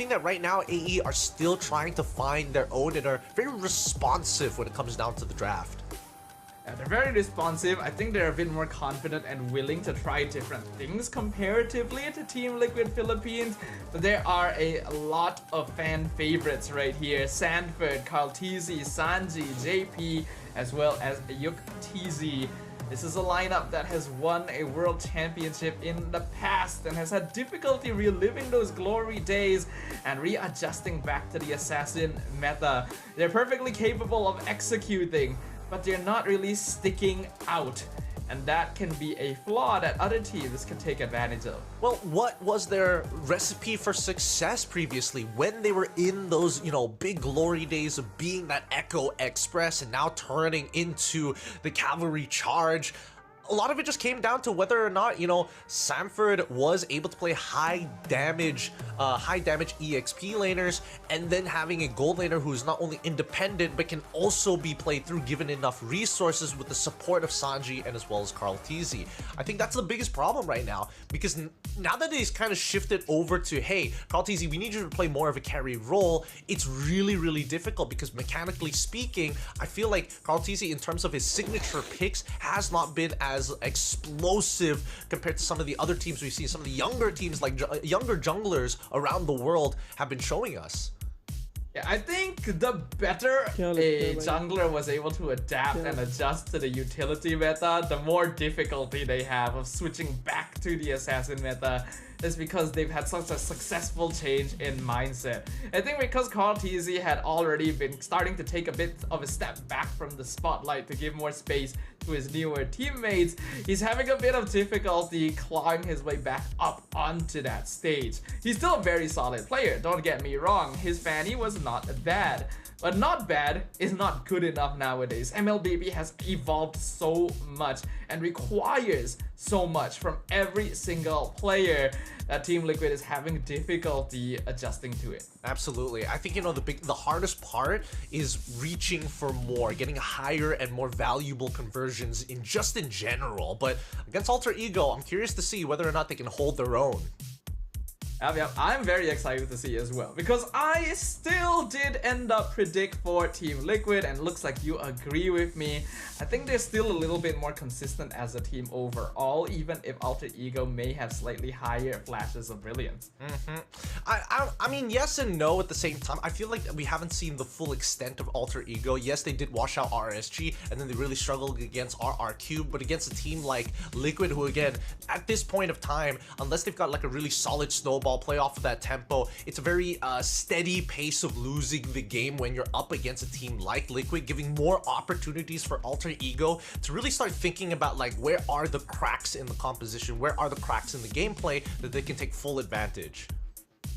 think that right now AE are still trying to find their own and are very responsive when it comes down to the draft. Yeah, they're very responsive. I think they're a bit more confident and willing to try different things comparatively to Team Liquid Philippines. But there are a lot of fan favorites right here. Sanford, Carl TZ, Sanji, JP, as well as Yuk TZ. This is a lineup that has won a world championship in the past and has had difficulty reliving those glory days and readjusting back to the assassin meta. They're perfectly capable of executing, but they're not really sticking out. And that can be a flaw that other teams can take advantage of. Well, what was their recipe for success previously when they were in those, big glory days of being that Echo Express and now turning into the Cavalry Charge? A lot of it just came down to whether or not, Sanford was able to play high damage EXP laners, and then having a gold laner who's not only independent but can also be played through given enough resources with the support of Sanji and as well as Carl TZ. I think that's the biggest problem right now, because now that he's kind of shifted over to, hey, Carl TZ, we need you to play more of a carry role, it's really, really difficult because mechanically speaking, I feel like Carl TZ in terms of his signature picks has not been as explosive compared to some of the other teams we've seen. Some of the younger teams, like younger junglers around the world, have been showing us. Yeah, I think the better a jungler was able to adapt and adjust to the utility meta, the more difficulty they have of switching back to the assassin meta is because they've had such a successful change in mindset. I think because Carl TZ had already been starting to take a bit of a step back from the spotlight to give more space to his newer teammates, he's having a bit of difficulty clawing his way back up onto that stage. He's still a very solid player, don't get me wrong, his fanny was not bad. But not bad is not good enough nowadays. MLBB has evolved so much and requires so much from every single player that Team Liquid is having difficulty adjusting to it. Absolutely. I think, the hardest part is reaching for more, getting higher and more valuable conversions in general. But against Alter Ego, I'm curious to see whether or not they can hold their own. Yep, I'm very excited to see as well, because I still did end up predict for Team Liquid, and looks like you agree with me. I think they're still a little bit more consistent as a team overall, even if Alter Ego may have slightly higher flashes of brilliance. I mean, yes and no at the same time. I feel like we haven't seen the full extent of Alter Ego. Yes, they did wash out RSG, and then they really struggled against RRQ, but against a team like Liquid, who again, at this point of time, unless they've got like a really solid snowball play off of that tempo, it's a very steady pace of losing the game when you're up against a team like Liquid, giving more opportunities for Alter Ego to really start thinking about like, where are the cracks in the composition, where are the cracks in the gameplay that they can take full advantage.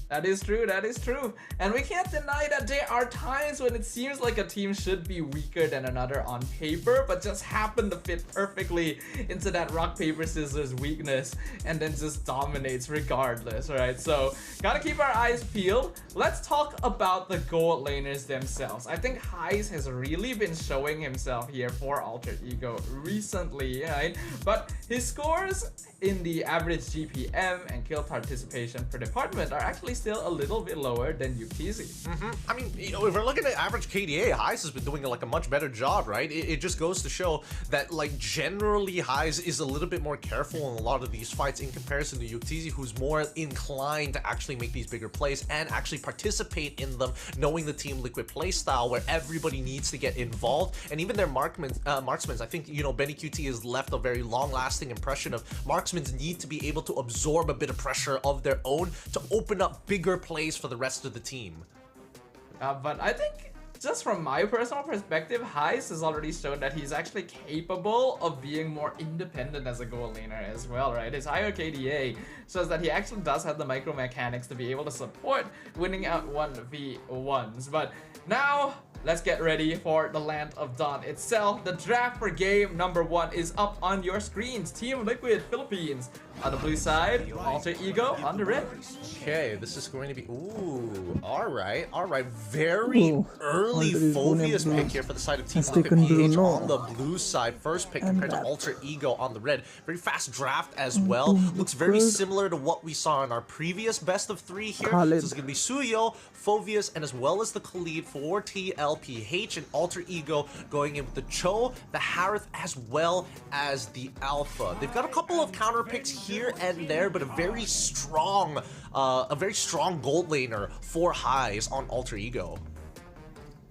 That is true, that is true. And we can't deny that there are times when it seems like a team should be weaker than another on paper, but just happen to fit perfectly into that rock, paper, scissors weakness and then just dominates regardless, right? So, gotta keep our eyes peeled. Let's talk about the gold laners themselves. I think Heis has really been showing himself here for Alter Ego recently, right? But his scores in the average GPM and kill participation per department are actually still a little bit lower than UTZ. I mean, if we're looking at average KDA, Heis has been doing like a much better job, right? It just goes to show that like generally Heis is a little bit more careful in a lot of these fights in comparison to UTZ, who's more inclined to actually make these bigger plays and actually participate in them, knowing the Team Liquid play style where everybody needs to get involved. And even their marksmen, I think, Benny QT has left a very long-lasting impression of marksmen need to be able to absorb a bit of pressure of their own to open up bigger plays for the rest of the team. But I think, just from my personal perspective, Heis has already shown that he's actually capable of being more independent as a gold laner as well, right? His higher KDA shows that he actually does have the micro mechanics to be able to support winning out 1v1s. But now, let's get ready for the Land of Dawn itself. The draft for game number 1 is up on your screens. Team Liquid Philippines on the blue side, Alter Ego on the red. Okay, this is going to be... Ooh, alright. Very early Phoveus pick here for the side of Team Liquid PH on the blue side. First pick compared to Alter Ego on the red. Very fast draft as well. Looks very similar to what we saw in our previous best of 3 here. So it's going to be Suyo, Phoveus, and as well as the Khalid for TLPH, and Alter Ego going in with the Cho, the Harith, as well as the Alpha. They've got a couple of counter picks here and there, but a very strong gold laner for highs on Alter Ego.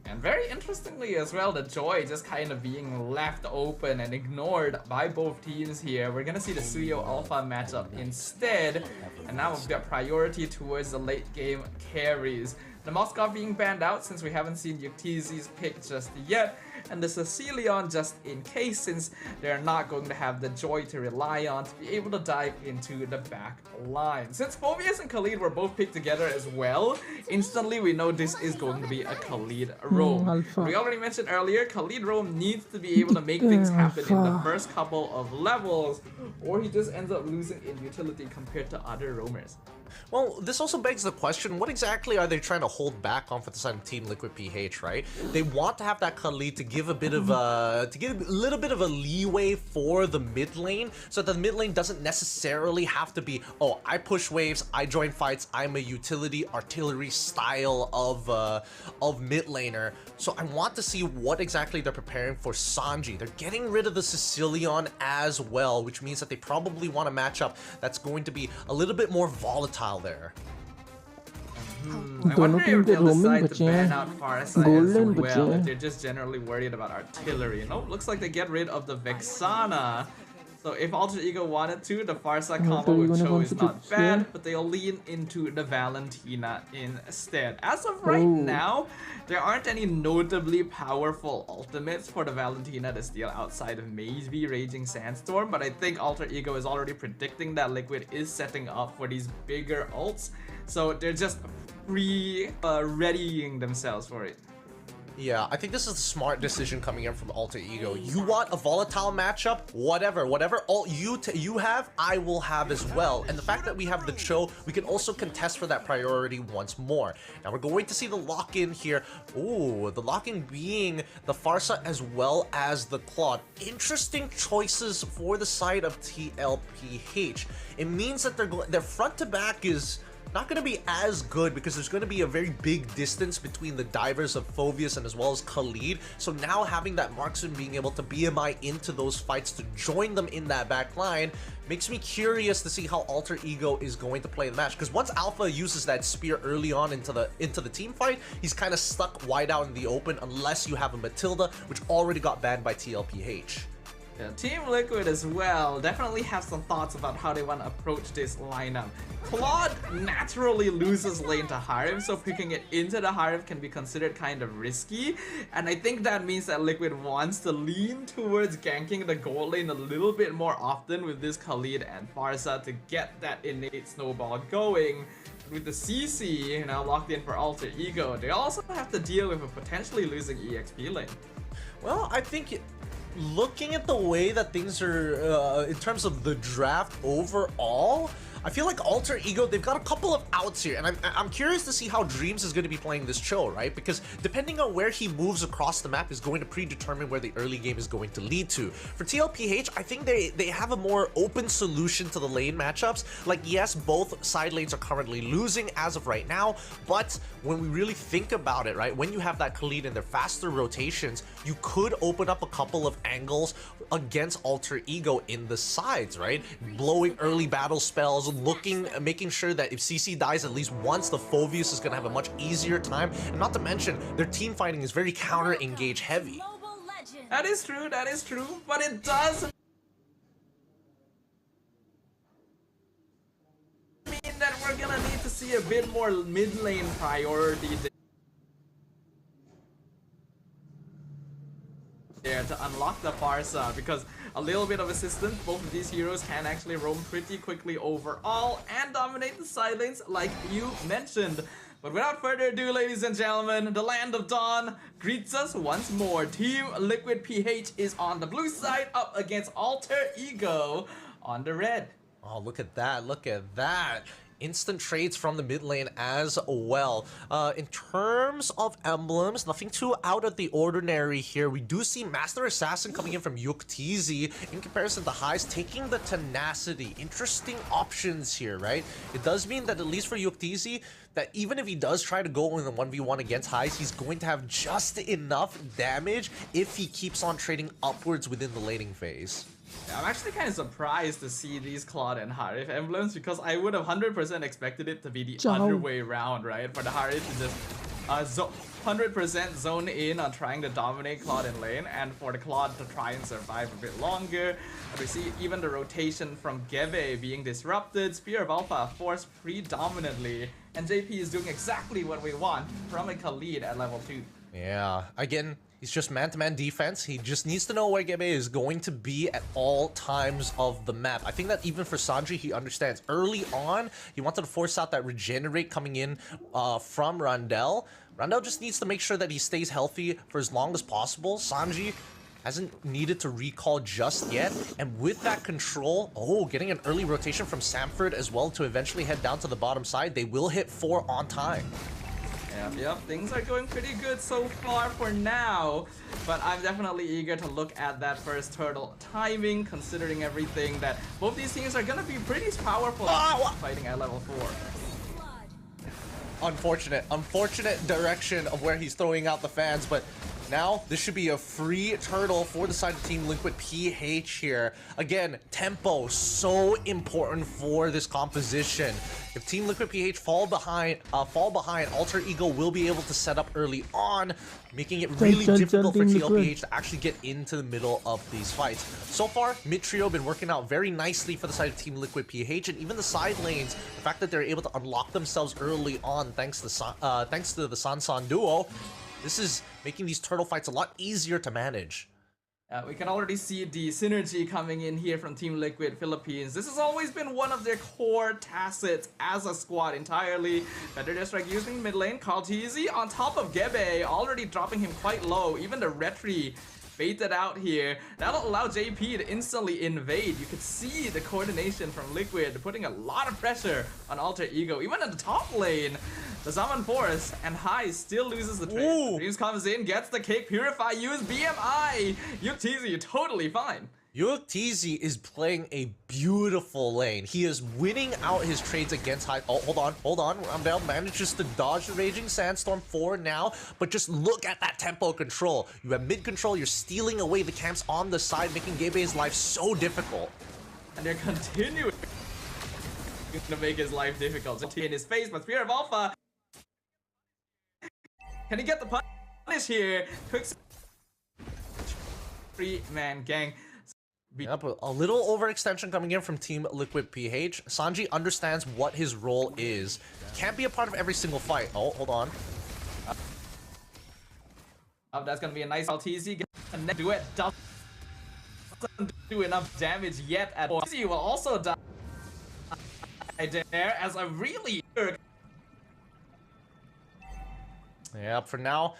And very interestingly as well, the Joy just kind of being left open and ignored by both teams here. We're gonna see the Suyo Alpha matchup instead, and now we've got priority towards the late game carries. The Moskov being banned out since we haven't seen Yuktzi's pick just yet, and the Cecilion just in case, since they're not going to have the Joy to rely on to be able to dive into the back line. Since Phoveus and Khalid were both picked together as well, instantly we know this is going to be a Khalid roam. We already mentioned earlier, Khalid roam needs to be able to make things happen in the first couple of levels, or he just ends up losing in utility compared to other roamers. Well, this also begs the question, what exactly are they trying to hold back on for the side of Team Liquid PH, right? They want to have that Khalid to give a bit of to give a little bit of a leeway for the mid lane, so that the mid lane doesn't necessarily have to be, oh, I push waves, I join fights, I'm a utility artillery style of mid laner. So I want to see what exactly they're preparing for Sanji. They're getting rid of the Sicilian as well, which means that they probably want a matchup that's going to be a little bit more volatile there. I wonder if they'll decide to ban out Farsa as well, if they're just generally worried about artillery. Nope, looks like they get rid of the Vexana. So if Alter Ego wanted to, the Farsa combo with Cho is not bad, but they'll lean into the Valentina instead. As of right now, there aren't any notably powerful ultimates for the Valentina to steal outside of maybe Raging Sandstorm, but I think Alter Ego is already predicting that Liquid is setting up for these bigger ults, so they're just readying themselves for it. Yeah, I think this is a smart decision coming in from Alter Ego. You want a volatile matchup? Whatever ult you have, I will have as well. And the fact that we have the Cho, we can also contest for that priority once more. Now we're going to see the lock-in here. Ooh, the lock-in being the Farsa as well as the Claude. Interesting choices for the side of TLPH. It means that their front to back is not going to be as good because there's going to be a very big distance between the divers of Phoveus and as well as Khalid. So now having that marksman being able to BMI into those fights to join them in that back line makes me curious to see how Alter Ego is going to play the match, because once Alpha uses that spear early on into the team fight, he's kind of stuck wide out in the open unless you have a Matilda, which already got banned by TLPH. Yeah, Team Liquid as well definitely have some thoughts about how they want to approach this lineup. Claude naturally loses lane to Harif, so picking it into the Harif can be considered kind of risky, and I think that means that Liquid wants to lean towards ganking the gold lane a little bit more often with this Khalid and Farsa to get that innate snowball going. With the CC now locked in for Alter Ego, they also have to deal with a potentially losing EXP lane. Well, I think looking at the way that things are in terms of the draft overall, I feel like Alter Ego, they've got a couple of outs here, and I'm curious to see how Dreams is going to be playing this Cho, right? Because depending on where he moves across the map is going to predetermine where the early game is going to lead to. For TLPH, I think they have a more open solution to the lane matchups. Like, yes, both side lanes are currently losing as of right now, but when we really think about it, right, when you have that Khalid and their faster rotations, you could open up a couple of angles against Alter Ego in the sides, right? Blowing early battle spells, making sure that if CC dies at least once, the Phoveus is going to have a much easier time. And not to mention, their team fighting is very counter-engage heavy. That is true, but it does mean that we're gonna need to see a bit more mid lane priority there to unlock the Farsa, because a little bit of assistance, both of these heroes can actually roam pretty quickly overall and dominate the side lanes like you mentioned. But without further ado, ladies and gentlemen, the Land of Dawn greets us once more. Team Liquid PH is on the blue side up against Alter Ego on the red. Oh, look at that. Look at that. Instant trades from the mid lane as well. In terms of emblems, nothing too out of the ordinary here. We do see Master Assassin coming in from Yuktz in comparison to Highs, taking the tenacity. Interesting options here, right? It does mean that at least for Yuktz, that even if he does try to go in the 1v1 against Highs, he's going to have just enough damage if he keeps on trading upwards within the laning phase. Yeah, I'm actually kind of surprised to see these Claude and Harith emblems because I would have 100% expected it to be the other way around, right? For the Harith to just 100% zone in on trying to dominate Claude in lane, and for the Claude to try and survive a bit longer. And we see even the rotation from Gebe being disrupted, Spear of Alpha forced predominantly, and JP is doing exactly what we want from a Khalid at level 2. Yeah, again, he's just man-to-man defense. He just needs to know where Gebe is going to be at all times of the map. I think that even for Sanji, he understands. Early on, he wanted to force out that regenerate coming in from Randall. Randall just needs to make sure that he stays healthy for as long as possible. Sanji hasn't needed to recall just yet. And with that control, getting an early rotation from Samford as well to eventually head down to the bottom side. They will hit 4 on time. Yep, things are going pretty good so far for now, but I'm definitely eager to look at that first turtle timing, considering everything that both these teams are gonna be pretty powerful fighting at level 4. Unfortunate direction of where he's throwing out the fans, but now this should be a free turtle for the side of Team Liquid PH here. Again, tempo so important for this composition. If Team Liquid PH fall behind, Alter Ego will be able to set up early on, making it really difficult for TLPH to actually get into the middle of these fights. So far, mid trio been working out very nicely for the side of Team Liquid PH, and even the side lanes, the fact that they're able to unlock themselves early on thanks to the Sansan duo, this is making these turtle fights a lot easier to manage. We can already see the synergy coming in here from Team Liquid Philippines. This has always been one of their core tacits as a squad entirely. Better District using mid lane, Kaltizi on top of Gebe, already dropping him quite low. Even the Retri baited out here. That'll allow JP to instantly invade. You could see the coordination from Liquid putting a lot of pressure on Alter Ego. Even at the top lane, the Zaman Force and High still loses the trade. Dreams comes in, gets the kick, Purify, use BMI. Yuktz totally fine. Yuktz is playing a beautiful lane. He is winning out his trades against High. Oh, hold on. Randall manages to dodge the Raging Sandstorm for now, but just look at that tempo control. You have mid control, you're stealing away the camps on the side, making Gebe's life so difficult. And they're continuing to make his life difficult. So in his face, but Spear of Alpha. Can he get the punish here? Quick 3-man gang. Yep, a little overextension coming in from Team Liquid PH. Sanji understands what his role is. Can't be a part of every single fight. Oh, hold on. That's gonna be a nice LTZ. Do it. Doesn't do enough damage yet at all. LTZ will also die there as a really. Yeah, for now,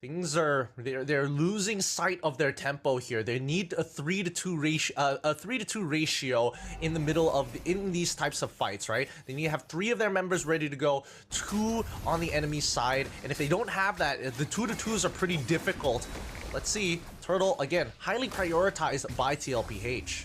things are they're losing sight of their tempo here. They need a 3-to-2 ratio in the middle of in these types of fights, right? They need to have 3 of their members ready to go, 2 on the enemy side, and if they don't have that, the 2-to-2s are pretty difficult. Let's see, Turtle again, highly prioritized by TLPH.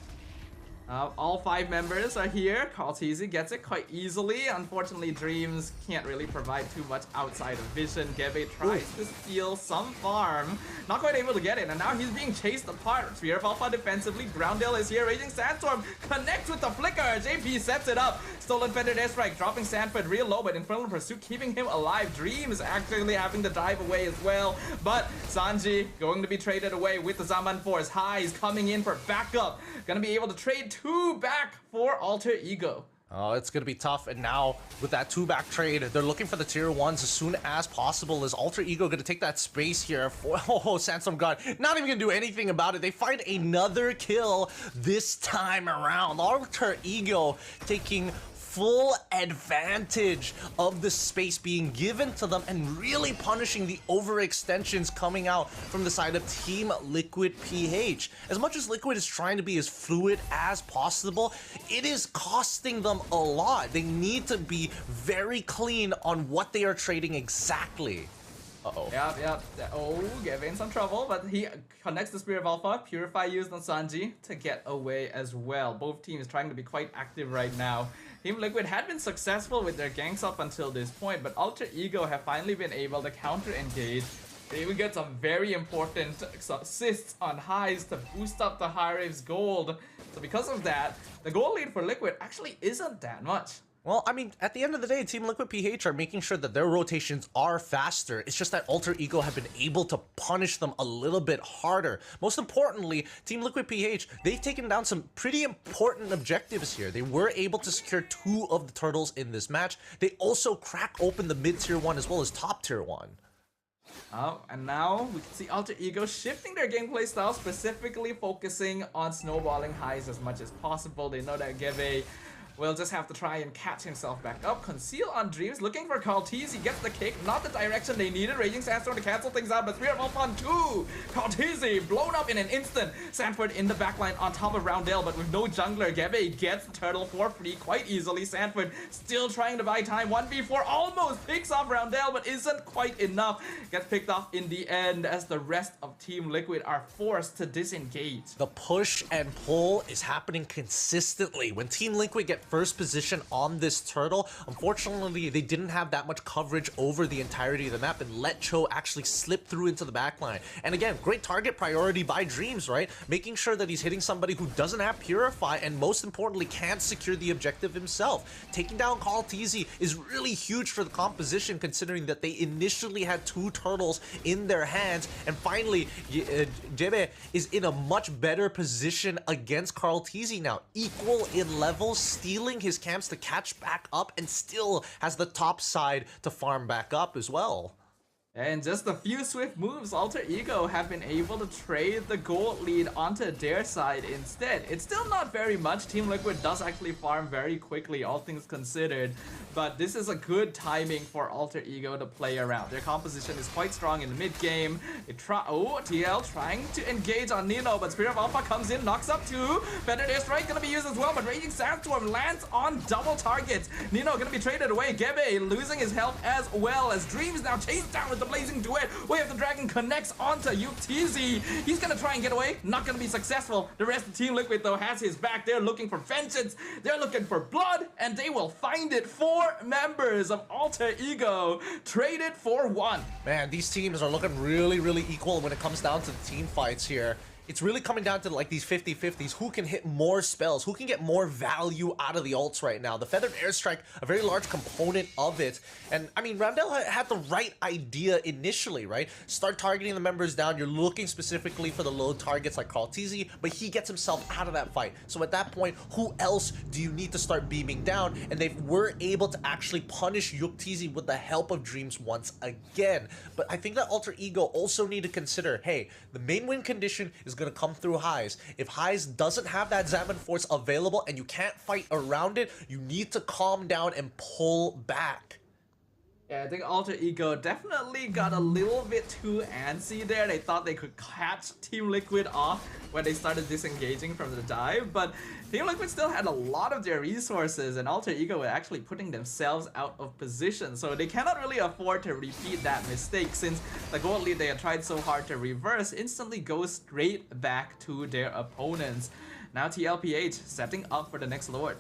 All 5 members are here. Kaltizi gets it quite easily. Unfortunately, Dreams can't really provide too much outside of vision. Gebe tries to steal some farm. Not quite able to get it, and now he's being chased apart. Spear of Alpha defensively. Groundale is here. Raging Sandstorm connects with the flicker. JP sets it up. Stolen Feathered Airstrike, dropping Sanford real low, but Infernal Pursuit keeping him alive. Dreams actually having to dive away as well. But Sanji going to be traded away with the Zaman Force. Highs coming in for backup. Gonna be able to trade 2 back for Alter Ego. Oh, it's gonna be tough, and now with that 2-back trade, they're looking for the tier 1s as soon as possible. Is Alter Ego gonna take that space here for Sandstorm God? Not even gonna do anything about it. They find another kill this time around. Alter Ego taking full advantage of the space being given to them and really punishing the overextensions coming out from the side of Team Liquid PH. As much as Liquid is trying to be as fluid as possible, it is costing them a lot. They need to be very clean on what they are trading exactly. Uh-oh. Yep. Oh, Gabby in some trouble, but he connects the Spirit of Alpha. Purify used on Sanji to get away as well. Both teams trying to be quite active right now. Team Liquid had been successful with their ganks up until this point, but Alter Ego have finally been able to counter-engage. They even get some very important assists on highs to boost up the High Rave's gold. So because of that, the gold lead for Liquid actually isn't that much. Well, I mean, at the end of the day, Team Liquid PH are making sure that their rotations are faster. It's just that Alter Ego have been able to punish them a little bit harder. Most importantly, Team Liquid PH, they've taken down some pretty important objectives here. They were able to secure 2 of the turtles in this match. They also crack open the mid-tier 1 as well as top-tier 1. Oh, and now we can see Alter Ego shifting their gameplay style, specifically focusing on snowballing highs as much as possible. They know that Gebe will just have to try and catch himself back up. Conceal on Dreams, looking for Kaltiz. He gets the kick, not the direction they needed. Raging Sandstorm to cancel things out, but Spirit of Alpha on 2. Kaltiz blown up in an instant. Sanford in the backline on top of Roundel, but with no jungler. Gebe gets the turtle for free quite easily. Sanford still trying to buy time. 1v4 almost picks off Roundel, but isn't quite enough. Gets picked off in the end as the rest of Team Liquid are forced to disengage. The push and pull is happening consistently. When Team Liquid get first position on this turtle, unfortunately they didn't have that much coverage over the entirety of the map and let Cho actually slip through into the backline. And again, great target priority by Dreams, right? Making sure that he's hitting somebody who doesn't have Purify and most importantly can't secure the objective himself. Taking down Kaltiz is really huge for the composition considering that they initially had 2 turtles in their hands, and finally Jebe is in a much better position against Kaltiz now, equal in level, stealing his camps to catch back up, and still has the top side to farm back up as well. And just a few swift moves, Alter Ego have been able to trade the gold lead onto their side instead. It's still not very much. Team Liquid does actually farm very quickly, all things considered. But this is a good timing for Alter Ego to play around. Their composition is quite strong in the mid game. They try. Oh, TL trying to engage on Nino, but Spirit of Alpha comes in, knocks up 2. Feathered Airstrike gonna be used as well, but Raging Sandstorm lands on double targets. Nino gonna be traded away. Gebe losing his health as well as Dreams now chased down with the blazing duet. Wave of the Dragon connects onto Yuktizi. He's gonna try and get away, not gonna be successful. The rest of Team Liquid though has his back. They're looking for vengeance, they're looking for blood, and they will find it. 4 members of Alter Ego traded for 1. Man, these teams are looking really equal when it comes down to the team fights here. It's really coming down to like these 50-50s. Who can hit more spells? Who can get more value out of the ults right now? The Feathered Airstrike, a very large component of it. And I mean, Roundel had the right idea initially, right? Start targeting the members down. You're looking specifically for the low targets like Kaltiz, but he gets himself out of that fight. So at that point, who else do you need to start beaming down? And they were able to actually punish Yuktizi with the help of Dreams once again. But I think that Alter Ego also need to consider, hey, the main win condition is going to come through highs. If highs doesn't have that Zaman Force available and you can't fight around it, you need to calm down and pull back. Yeah, I think Alter Ego definitely got a little bit too antsy there. They thought they could catch Team Liquid off when they started disengaging from the dive, but Team Liquid still had a lot of their resources, and Alter Ego were actually putting themselves out of position, so they cannot really afford to repeat that mistake since the gold lead they had tried so hard to reverse instantly goes straight back to their opponents. Now TLPH setting up for the next Lord.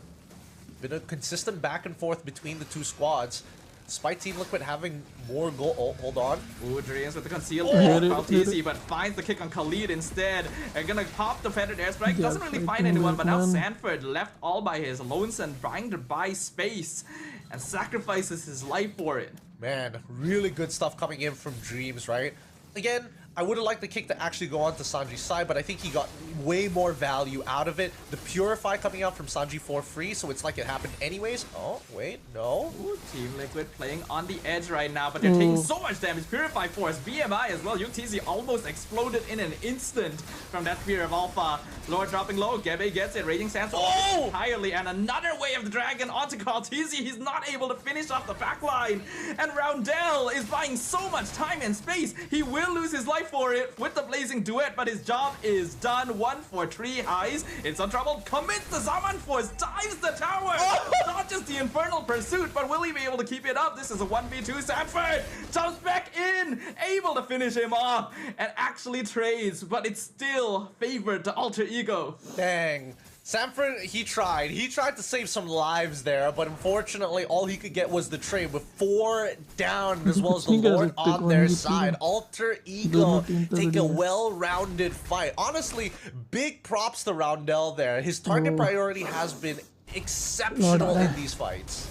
Been a consistent back and forth between the 2 squads. Despite Team Liquid having more goal. Oh, hold on. Ooh, Dreams with the concealed Kaltiz, but finds the kick on Khalid instead. They're gonna pop the Feathered Airstrike. Doesn't really find anyone, but now Sanford left all by his lonesome, trying to buy space and sacrifices his life for it. Man, really good stuff coming in from Dreams, right? Again, I would have liked the kick to actually go on to Sanji's side, but I think he got way more value out of it. The Purify coming out from Sanji for free, so it's like it happened anyways. Oh, wait, no. Ooh, Team Liquid playing on the edge right now, but they're taking so much damage. Purify Force, BMI as well. UTZ almost exploded in an instant from that Spear of Alpha. Lord dropping low, Gebe gets it. Raging Sands entirely, and another Way of the Dragon onto Kaltizi. He's not able to finish off the backline, and Roundel is buying so much time and space. He will lose his life for it with the Blazing Duet, but his job is done. 1 for 3 highs. It's on trouble. Commits the Zaman Force. Dives the tower. Not just the Infernal Pursuit, but will he be able to keep it up? This is a 1v2. Sanford jumps back in. Able to finish him off and actually trades, but it's still favored to Alter Ego. Dang. Sanford, he tried to save some lives there, but unfortunately all he could get was the trade with 4 down as well as the Lord on their side. Alter Ego take a well-rounded fight. Honestly, big props to Roundel there. His target priority has been exceptional in these fights.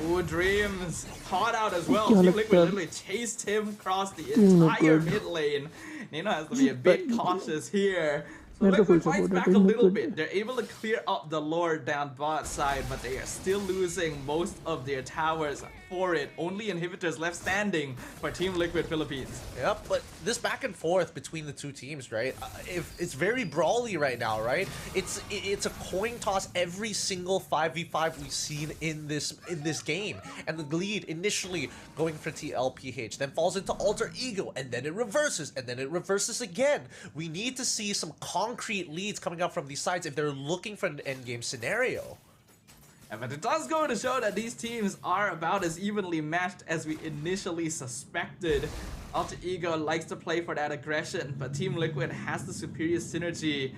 Ooh, Dreams caught out as well. Team Liquid literally chased him across the entire mid lane. Nino has to be a bit cautious here. So Liquid fights back a little bit. They're able to clear up the Lord down bot side, but they are still losing most of their towers for it. Only inhibitors left standing for Team Liquid Philippines. Yep, but this back and forth between the two teams, right? It's very brawly right now, right? It's a coin toss every single 5v5 we've seen in this game. And the lead initially going for TLPH, then falls into Alter Ego, and then it reverses, and then it reverses again. We need to see some concrete leads coming up from these sides if they're looking for an endgame scenario. But it does go to show that these teams are about as evenly matched as we initially suspected. Alter Ego likes to play for that aggression, but Team Liquid has the superior synergy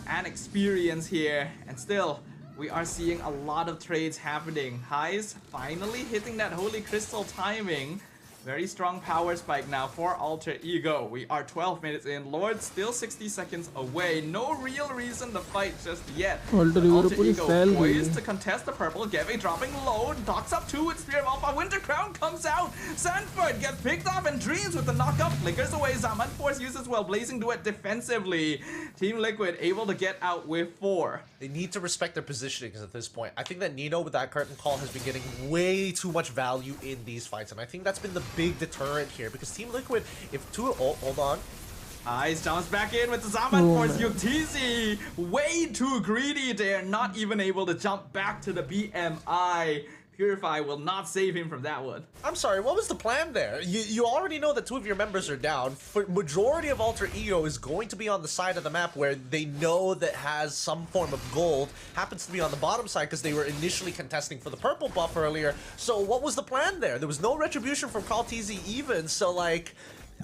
and experience here. And still, we are seeing a lot of trades happening. Highs finally hitting that Holy Crystal timing. Very strong power spike now for Alter Ego. We are 12 minutes in. Lord still 60 seconds away. No real reason to fight just yet. Alter Ego poised to contest the purple. Geve dropping low. Docks up 2 with Spear of Alpha. Winter Crown comes out. Sanford gets picked off and Dreams with the knockup. Flickers away. Zaman Force uses well. Blazing Duet defensively. Team Liquid able to get out with 4. They need to respect their positionings at this point. I think that Nino with that curtain call has been getting way too much value in these fights, and I think that's been the big deterrent here because Team Liquid, hold on. Ice jumps back in with the Zaman Force. UTZ way too greedy there, not even able to jump back to the BMI. Purify will not save him from that one. I'm sorry, what was the plan there? You already know that 2 of your members are down. For majority of Alter Ego is going to be on the side of the map where they know that has some form of gold. Happens to be on the bottom side because they were initially contesting for the purple buff earlier. So what was the plan there? There was no retribution from Kaltizi even, so like,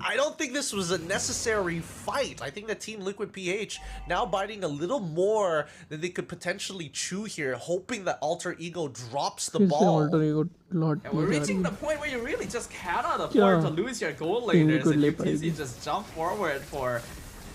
I don't think this was a necessary fight. I think that Team Liquid PH now biting a little more than they could potentially chew here, hoping that Alter Ego drops the ball. And we're reaching the point where you really just cannot afford to lose your gold laners, and UTZ just jump forward for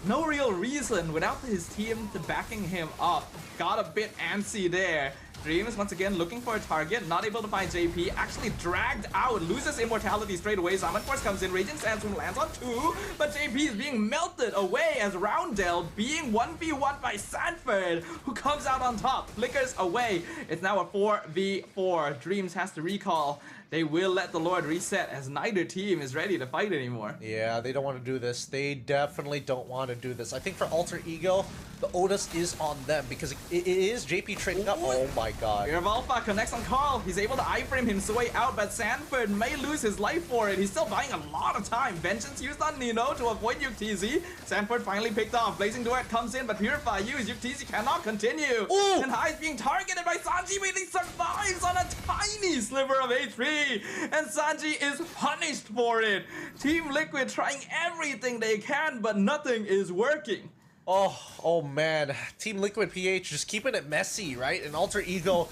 no real reason without his team backing him up. Got a bit antsy there. Dreams once again looking for a target, not able to find JP, actually dragged out, loses immortality straight away. Zaman Force comes in, Raging Sandstorm lands on 2, but JP is being melted away as Roundel being 1v1 by Sanford, who comes out on top, flickers away. It's now a 4v4. Dreams has to recall. They will let the Lord reset as neither team is ready to fight anymore. Yeah, they don't want to do this. They definitely don't want to do this. I think for Alter Ego, the onus is on them because it is JP trading up. Oh my god. Spear of Alpha connects on Carl. He's able to iframe his way out, but Sanford may lose his life for it. He's still buying a lot of time. Vengeance used on Nino to avoid UTZ. Sanford finally picked off. Blazing Duet comes in, but Purify used. UTZ cannot continue. Ooh. And High is being targeted by Sanji, but he survives on a tiny sliver of HP. And Sanji is punished for it. Team Liquid trying everything they can, but nothing is working. Oh man, Team Liquid PH just keeping it messy, right? And Alter Ego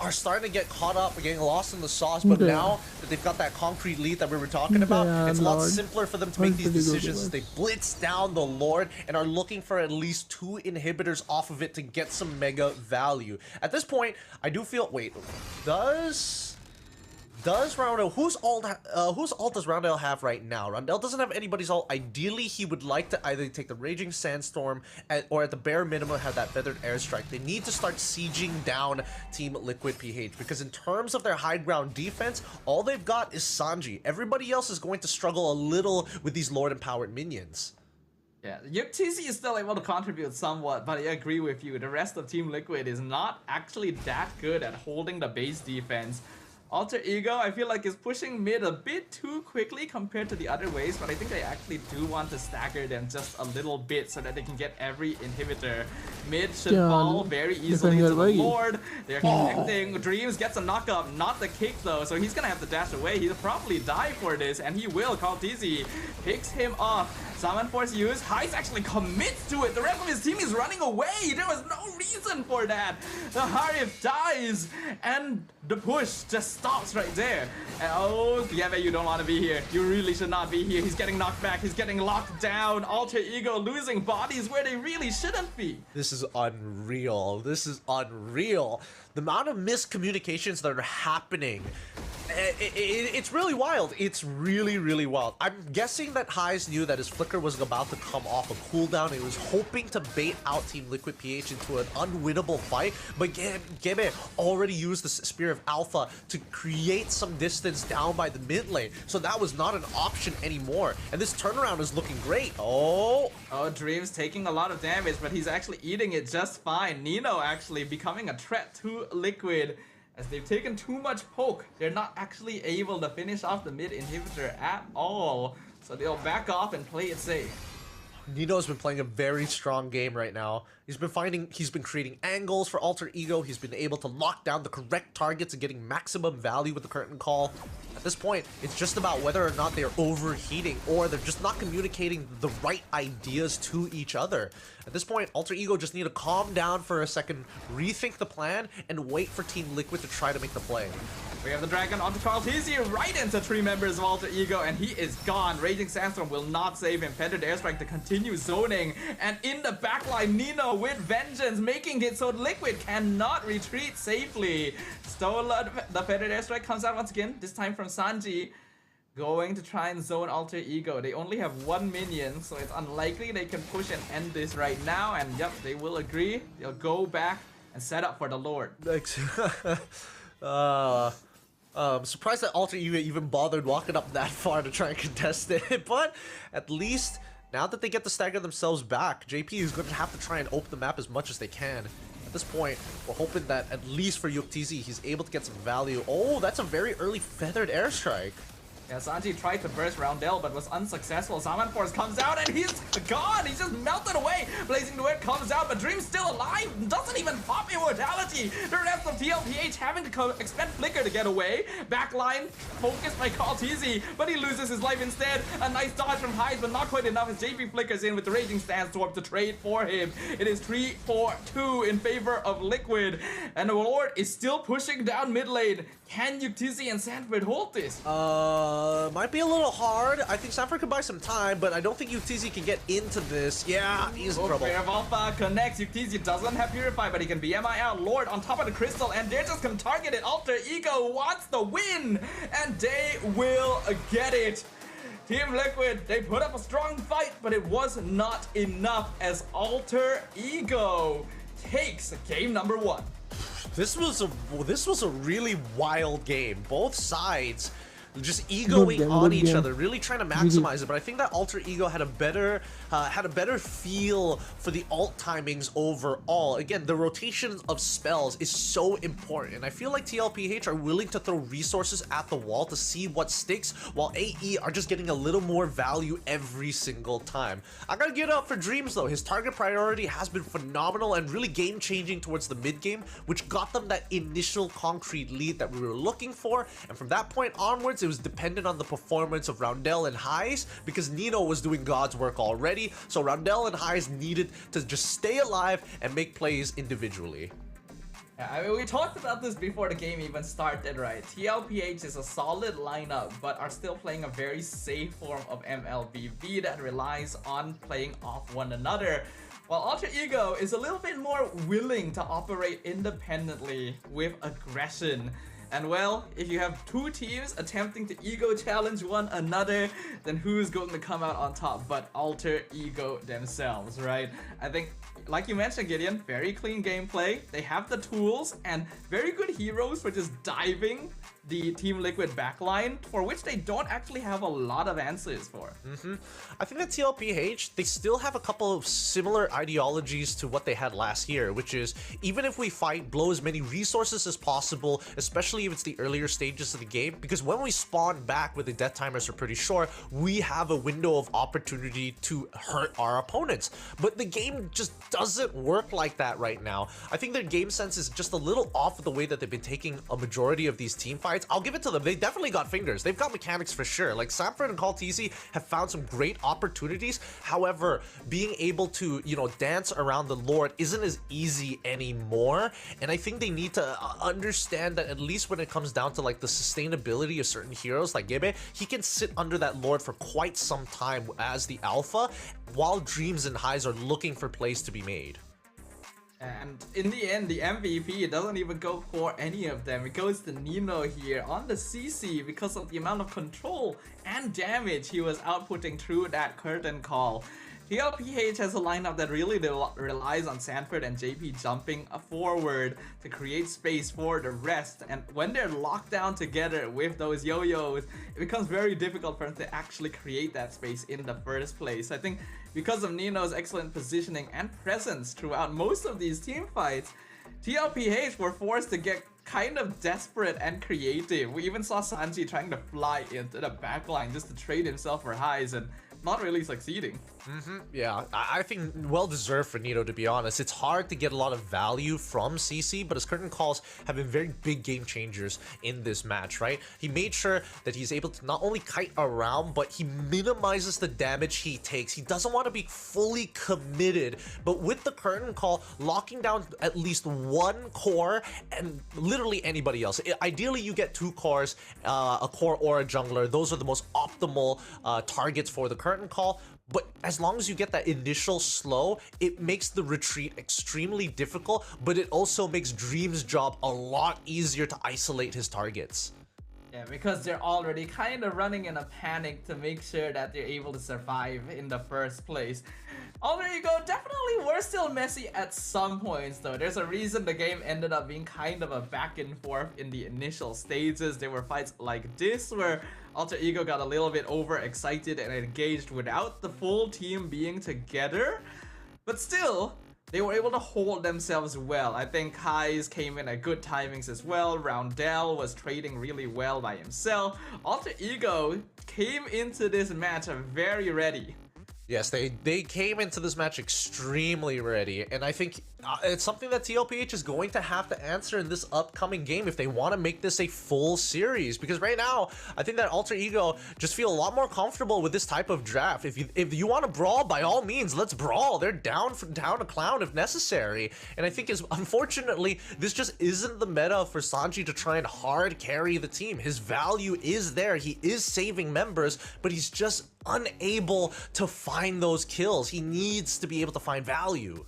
are starting to get caught up, getting lost in the sauce, but now that they've got that concrete lead that we were talking about, it's a lot simpler for them to make these decisions. They blitz down the Lord and are looking for at least 2 inhibitors off of it to get some mega value. At this point, I do feel, wait, does Does Roundel, whose ult does Roundel have right now? Roundel doesn't have anybody's ult. Ideally, he would like to either take the Raging Sandstorm or at the bare minimum have that Feathered Airstrike. They need to start sieging down Team Liquid PH because in terms of their high ground defense, all they've got is Sanji. Everybody else is going to struggle a little with these Lord Empowered minions. Yeah, YuTZ is still able to contribute somewhat, but I agree with you. The rest of Team Liquid is not actually that good at holding the base defense. Alter Ego, I feel like, is pushing mid a bit too quickly compared to the other ways, but I think they actually do want to stagger them just a little bit so that they can get every inhibitor. Mid should fall very easily to the Lord. They're connecting. Dreams gets a knockup, not the kick though, so he's gonna have to dash away. He'll probably die for this, and he will. KalTZ picks him off. Summon Force use. Heist actually commits to it. The rest of his team is running away. There was no reason for that. The Harif dies, and the push just stops right there. And oh, yeah, you don't want to be here. You really should not be here. He's getting knocked back. He's getting locked down. Alter Ego losing bodies where they really shouldn't be. This is unreal. This is unreal. The amount of miscommunications that are happening, it's really wild. It's really, really wild. I'm guessing that Highs knew that his flicker was about to come off a cooldown. He was hoping to bait out Team Liquid PH into an unwinnable fight, but Gebe already used the Spear of Alpha to create some distance down by the mid lane, so that was not an option anymore. And this turnaround is looking great. Oh, Dream's taking a lot of damage, but he's actually eating it just fine. Nino actually becoming a threat to Liquid. As they've taken too much poke, they're not actually able to finish off the mid inhibitor at all. So they'll back off and play it safe. Nino's been playing a very strong game right now. He's been creating angles for Alter Ego. He's been able to lock down the correct targets and getting maximum value with the curtain call. At this point, it's just about whether or not they're overheating or they're just not communicating the right ideas to each other. At this point, Alter Ego just need to calm down for a second, rethink the plan, and wait for Team Liquid to try to make the play. We have the Dragon onto KalTZ right into 3 members of Alter Ego, and he is gone. Raging Sandstorm will not save him. Feathered Airstrike to continue zoning, and in the backline, Nino with vengeance, making it so Liquid cannot retreat safely. Stolen, the Feathered Airstrike comes out once again, this time from Sanji. Going to try and zone Alter Ego. They only have 1 minion, so it's unlikely they can push and end this right now, and yep, they will agree. They'll go back and set up for the Lord. I'm surprised that Alter Ego even bothered walking up that far to try and contest it, but at least now that they get to stagger themselves back, JP is going to have to try and open the map as much as they can. At this point, we're hoping that at least for YuTZ, he's able to get some value. Oh, that's a very early Feathered Airstrike. Yeah, Sanji tried to burst Roundel, but was unsuccessful. Summon Force comes out, and he's gone! He's just melted away! Blazing Duet comes out, but Dream's still alive! Doesn't even pop Immortality! The rest of TLPH having to expend Flicker to get away. Backline, focused by KalTZ, but he loses his life instead. A nice dodge from Hyde, but not quite enough as JP flickers in with the Raging Sandstorm to trade for him. It is 3-4-2 in favor of Liquid, and the Lord is still pushing down mid lane. Can YuTZ and Sanford hold this? Might be a little hard. I think Sanford could buy some time, but I don't think YuTZ can get into this. Yeah, he's in trouble. Fear of Alpha connects. YuTZ doesn't have Purify, but he can BMI out. Lord on top of the crystal, and they're just gonna target it. Alter Ego wants the win, and they will get it. Team Liquid, they put up a strong fight, but it was not enough as Alter Ego takes game number 1. This was a really wild game. Both sides just egoing on each other, really trying to maximize it. But I think that Alter Ego had a better feel for the ult timings overall. Again, the rotation of spells is so important. I feel like TLPH are willing to throw resources at the wall to see what sticks, while AE are just getting a little more value every single time. I gotta get up for Dreams though. His target priority has been phenomenal and really game changing towards the mid game, which got them that initial concrete lead that we were looking for. And from that point onwards, it was dependent on the performance of Roundel and Highs, because Nino was doing God's work already, so Roundel and Highs needed to just stay alive and make plays individually. Yeah, I mean, we talked about this before the game even started, right? TLPH is a solid lineup, but are still playing a very safe form of MLBB that relies on playing off one another. While Alter Ego is a little bit more willing to operate independently with aggression. And well, if you have two teams attempting to ego challenge one another, then who's going to come out on top but Alter Ego themselves, right? I think, like you mentioned, Gideon, very clean gameplay. They have the tools and very good heroes for just diving the Team Liquid backline, for which they don't actually have a lot of answers for. I think that TLPH, they still have a couple of similar ideologies to what they had last year, which is even if we fight, blow as many resources as possible, especially if it's the earlier stages of the game, because when we spawn back with the death timers are pretty short, we have a window of opportunity to hurt our opponents. But the game just doesn't work like that right now. I think their game sense is just a little off with the way that they've been taking a majority of these team fights. I'll give it to them. They definitely got fingers. They've got mechanics for sure. Like Sanford and Kaltisi have found some great opportunities. However, being able to, dance around the Lord isn't as easy anymore. And I think they need to understand that at least when it comes down to like the sustainability of certain heroes like Gebe, he can sit under that Lord for quite some time as the alpha, while Dreams and Highs are looking for plays to be made. And in the end, the MVP doesn't even go for any of them. It goes to Nino here on the CC because of the amount of control and damage he was outputting through that curtain call. TLPH has a lineup that really relies on Sanford and JP jumping forward to create space for the rest, and when they're locked down together with those yo-yos, it becomes very difficult for them to actually create that space in the first place. I think because of Nino's excellent positioning and presence throughout most of these team fights, TLPH were forced to get kind of desperate and creative. We even saw Sanji trying to fly into the backline just to trade himself for highs and not really succeeding. Yeah, I think well deserved for Nito, to be honest. It's hard to get a lot of value from CC, but his curtain calls have been very big game changers in this match, right? He made sure that he's able to not only kite around, but he minimizes the damage he takes. He doesn't want to be fully committed, but with the curtain call, locking down at least one core and literally anybody else. Ideally, you get two cores, a core or a jungler. Those are the most optimal targets for the curtain call. But as long as you get that initial slow, it makes the retreat extremely difficult, but it also makes Dream's job a lot easier to isolate his targets. Yeah, because they're already kind of running in a panic to make sure that they're able to survive in the first place. Oh, there you go. Definitely we're still messy at some points though. There's a reason the game ended up being kind of a back and forth in the initial stages. There were fights like this where Alter Ego got a little bit overexcited and engaged without the full team being together. But still, they were able to hold themselves well. I think Highs came in at good timings as well. Roundel was trading really well by himself. Alter Ego came into this match very ready. Yes, they came into this match extremely ready, and I think it's something that TLPH is going to have to answer in this upcoming game if they want to make this a full series, because right now, I think that Alter Ego just feel a lot more comfortable with this type of draft. If you want to brawl, by all means, let's brawl. They're down a clown if necessary, and I think unfortunately, this just isn't the meta for Sanji to try and hard carry the team. His value is there. He is saving members, but he's just unable to find those kills. He needs to be able to find value.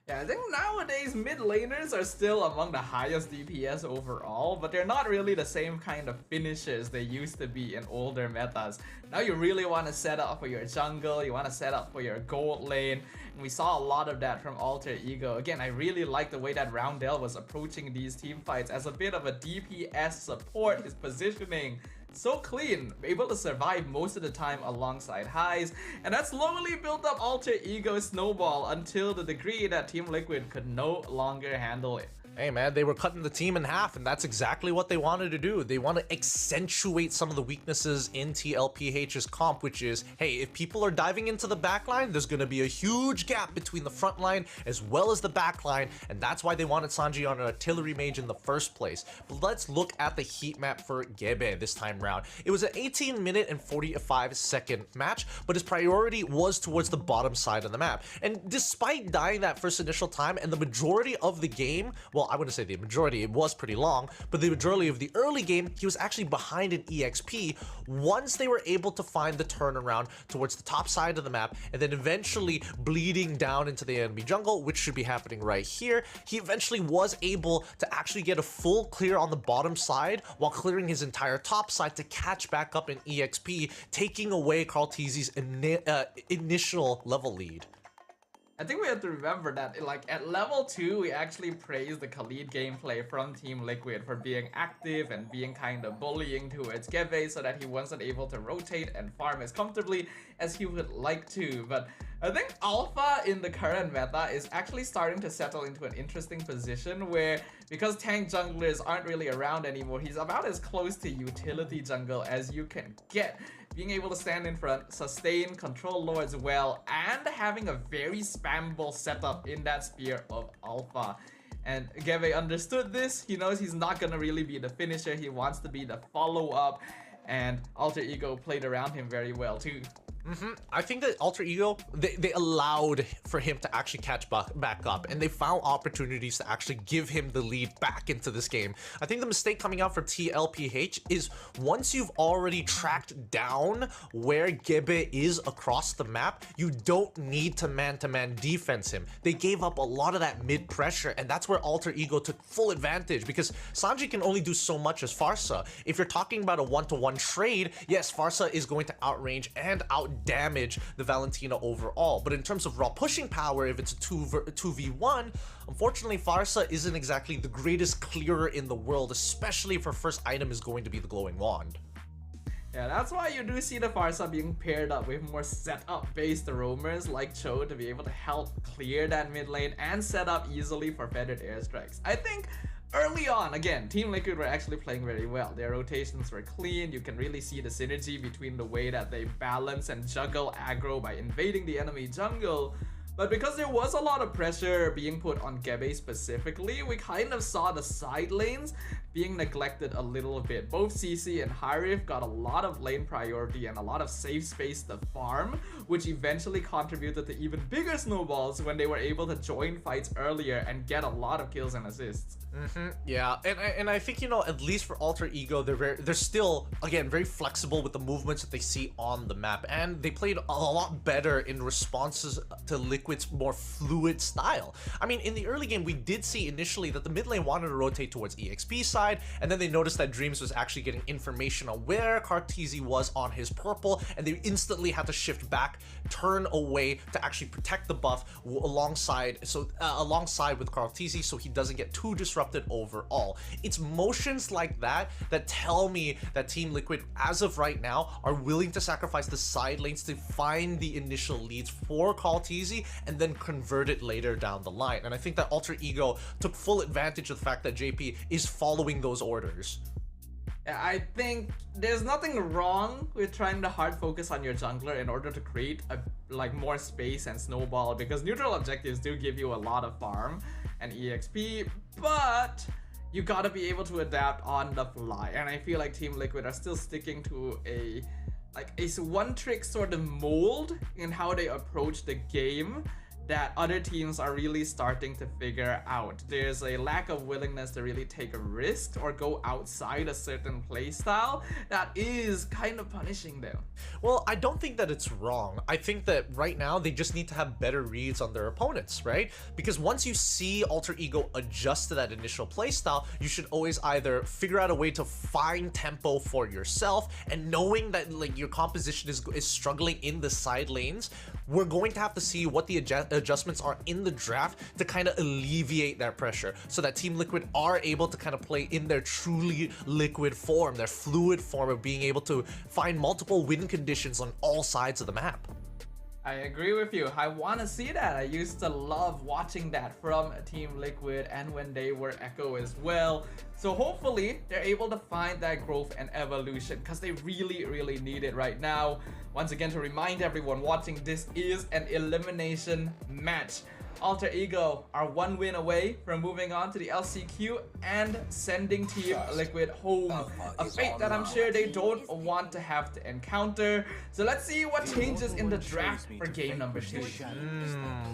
Yeah, I think nowadays mid laners are still among the highest DPS overall, but they're not really the same kind of finishers they used to be in older metas. Now you really want to set up for your jungle, you want to set up for your gold lane, and we saw a lot of that from Alter Ego. Again, I really like the way that Roundel was approaching these team fights as a bit of a DPS support. His positioning so clean, able to survive most of the time alongside Highs, and that slowly built up Alter Ego's snowball until the degree that Team Liquid could no longer handle it. Hey man, they were cutting the team in half, and that's exactly what they wanted to do. They want to accentuate some of the weaknesses in TLPH's comp, which is, hey, if people are diving into the backline, there's going to be a huge gap between the front line as well as the backline, and that's why they wanted Sanji on an artillery mage in the first place. But let's look at the heat map for Gebe this time round. It was an 18-minute and 45-second match, but his priority was towards the bottom side of the map. And despite dying that first initial time and the majority of the game, well, well, I wouldn't say the majority, it was pretty long, but the majority of the early game, he was actually behind an EXP once they were able to find the turnaround towards the top side of the map, and then eventually bleeding down into the enemy jungle, which should be happening right here. He eventually was able to actually get a full clear on the bottom side while clearing his entire top side to catch back up in EXP, taking away Karl'Tzi's initial level lead. I think we have to remember that, like, at level 2, we actually praised the Khalid gameplay from Team Liquid for being active and being kind of bullying towards Gebe so that he wasn't able to rotate and farm as comfortably as he would like to. But I think Alpha in the current meta is actually starting to settle into an interesting position where, because tank junglers aren't really around anymore, he's about as close to utility jungle as you can get. Being able to stand in front, sustain, control lords well, and having a very spammable setup in that sphere of Alpha. And Gebe understood this. He knows he's not gonna really be the finisher. He wants to be the follow-up, and Alter Ego played around him very well too. I think that Alter Ego, they allowed for him to actually catch back up, and they found opportunities to actually give him the lead back into this game. I think the mistake coming out for TLPH is once you've already tracked down where Gebe is across the map, you don't need to man-to-man defense him. They gave up a lot of that mid pressure, and that's where Alter Ego took full advantage, because Sanji can only do so much as Pharsa. If you're talking about a one-to-one trade, yes, Pharsa is going to outrange and out-damage the Valentina overall, but in terms of raw pushing power, if it's a 2v1, unfortunately Pharsa isn't exactly the greatest clearer in the world, especially if her first item is going to be the glowing wand. Yeah, that's why you do see the Pharsa being paired up with more setup-based roamers like Cho to be able to help clear that mid lane and set up easily for feathered airstrikes. I think early on, again, Team Liquid were actually playing very well. Their rotations were clean. You can really see the synergy between the way that they balance and juggle aggro by invading the enemy jungle. But because there was a lot of pressure being put on Gebe specifically, we kind of saw the side lanes being neglected a little bit. Both CC and Harif got a lot of lane priority and a lot of safe space to farm, which eventually contributed to even bigger snowballs when they were able to join fights earlier and get a lot of kills and assists. Yeah, and I think, you know, at least for Alter Ego, they're still, again, very flexible with the movements that they see on the map, and they played a lot better in responses to Liquid's more fluid style. I mean, in the early game, we did see initially that the mid lane wanted to rotate towards EXP side, and then they noticed that Dreams was actually getting information on where Karl'Tzi was on his purple, and they instantly had to shift back, turn away to actually protect the buff alongside with Karl'Tzi so he doesn't get too disrupted overall. It's motions like that that tell me that Team Liquid, as of right now, are willing to sacrifice the side lanes to find the initial leads for Karl'Tzi and then convert it later down the line. And I think that Alter Ego took full advantage of the fact that JP is following those orders. Yeah, I think there's nothing wrong with trying to hard focus on your jungler in order to create more space and snowball, because neutral objectives do give you a lot of farm and EXP, but you gotta be able to adapt on the fly. And I feel like Team Liquid are still sticking to a one-trick sort of mold in how they approach the game that other teams are really starting to figure out. There's a lack of willingness to really take a risk or go outside a certain playstyle that is kind of punishing them. Well, I don't think that it's wrong. I think that right now they just need to have better reads on their opponents, right? Because once you see Alter Ego adjust to that initial playstyle, you should always either figure out a way to find tempo for yourself, and knowing that your composition is struggling in the side lanes, we're going to have to see what the adjustments are in the draft to kind of alleviate that pressure, so that Team Liquid are able to kind of play in their truly liquid form, their fluid form of being able to find multiple win conditions on all sides of the map. I agree with you. I want to see that. I used to love watching that from Team Liquid and when they were Echo as well. So hopefully they're able to find that growth and evolution, because they really, really need it right now. Once again, to remind everyone watching, this is an elimination match. Alter Ego are one win away from moving on to the LCQ and sending Team Liquid home. A fate that I'm sure they don't want to have to encounter. So let's see what changes in the draft for game number 2.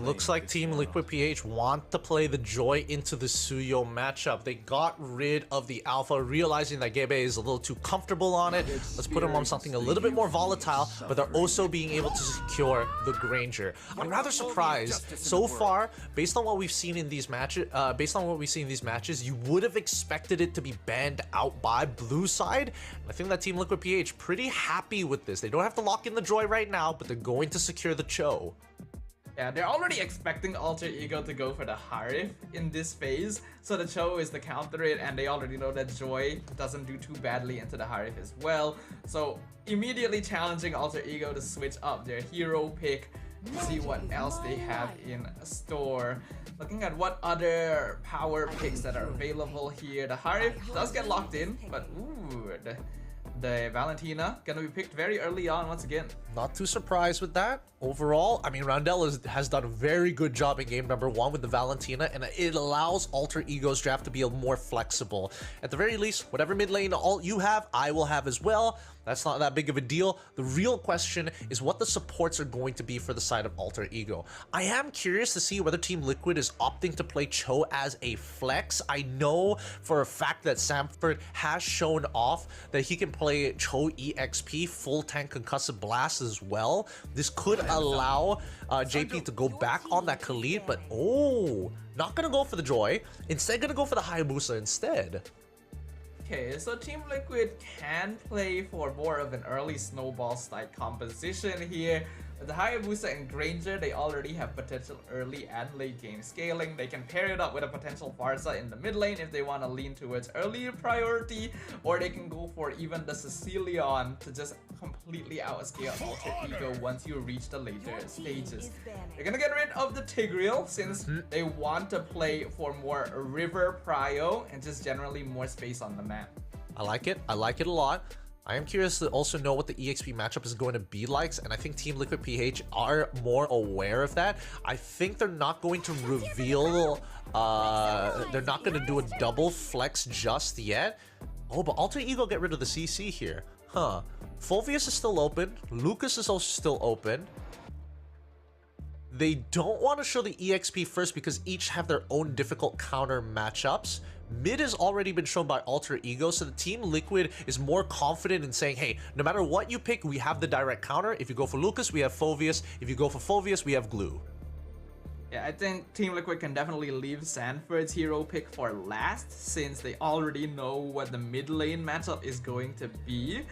Looks like Team Liquid PH want to play the Joy into the Suyo matchup. They got rid of the Alpha, realizing that Gebe is a little too comfortable on it. Let's put him on something a little bit more volatile, but they're also being able to secure the Granger. I'm rather surprised so far. Based on what we've seen in these matches, you would have expected it to be banned out by blue side. I think that Team Liquid PH pretty happy with this. They don't have to lock in the Joy right now, but they're going to secure the Cho. Yeah, they're already expecting Alter Ego to go for the Harif in this phase, so the Cho is the counter it, and they already know that Joy doesn't do too badly into the Harif as well. So immediately challenging Alter Ego to switch up their hero pick. See what else they have in store. Looking at what other power picks that are available here. The Harif does get locked in, but ooh, the Valentina gonna be picked very early on once again. Not too surprised with that. Overall, I mean, Roundel has done a very good job in game number 1 with the Valentina, and it allows Alter Ego's draft to be a more flexible. At the very least, whatever mid lane ult you have, I will have as well. That's not that big of a deal. The real question is what the supports are going to be for the side of Alter Ego. I am curious to see whether Team Liquid is opting to play Cho as a flex. I know for a fact that Samford has shown off that he can play Cho EXP, full tank concussive blast as well. This could allow JP to go back on that Khalid, but not gonna go for the Joy. Instead, gonna go for the Hayabusa instead. Okay, so Team Liquid can play for more of an early snowball style composition here. With the Hayabusa and Granger, they already have potential early and late game scaling. They can pair it up with a potential Pharsa in the mid lane if they want to lean towards earlier priority, or they can go for even the Sicilian to just completely outscale Alter Ego once you reach the later stages. They're gonna get rid of the Tigreal since they want to play for more river prio and just generally more space on the map. I like it. I like it a lot. I am curious to also know what the EXP matchup is going to be like, and I think Team Liquid PH are more aware of that. I think they're not going to reveal, they're not going to do a double flex just yet. Oh, but Alter Ego get rid of the CC here. Huh. Fulvius is still open. Lucas is also still open. They don't want to show the EXP first because each have their own difficult counter matchups. Mid has already been shown by Alter Ego, so the Team Liquid is more confident in saying, hey, no matter what you pick, we have the direct counter. If you go for Lucas, we have Fulvius. If you go for Fulvius, we have Glue. Yeah, I think Team Liquid can definitely leave Sanford's hero pick for last, since they already know what the mid lane matchup is going to be.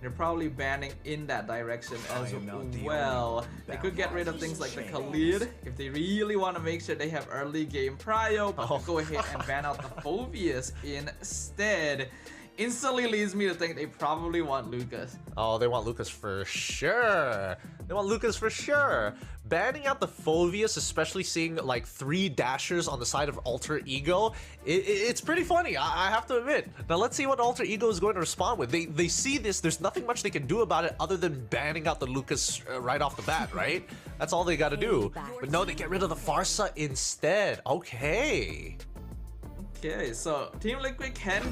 They're probably banning in that direction as well. They could get rid of things like the Khalid if they really want to make sure they have early game prio, but go ahead and ban out the Fulvius instead. Instantly leads me to think they probably want Lucas. Oh, they want Lucas for sure. They want Lucas for sure. Banning out the Fulvius, especially seeing like 3 dashers on the side of Alter Ego, it's pretty funny, I have to admit. Now let's see what Alter Ego is going to respond with. They see this, there's nothing much they can do about it other than banning out the Lucas right off the bat, right? That's all they gotta do. But no, they get rid of the Pharsa instead. Okay. Okay, so Team Liquid can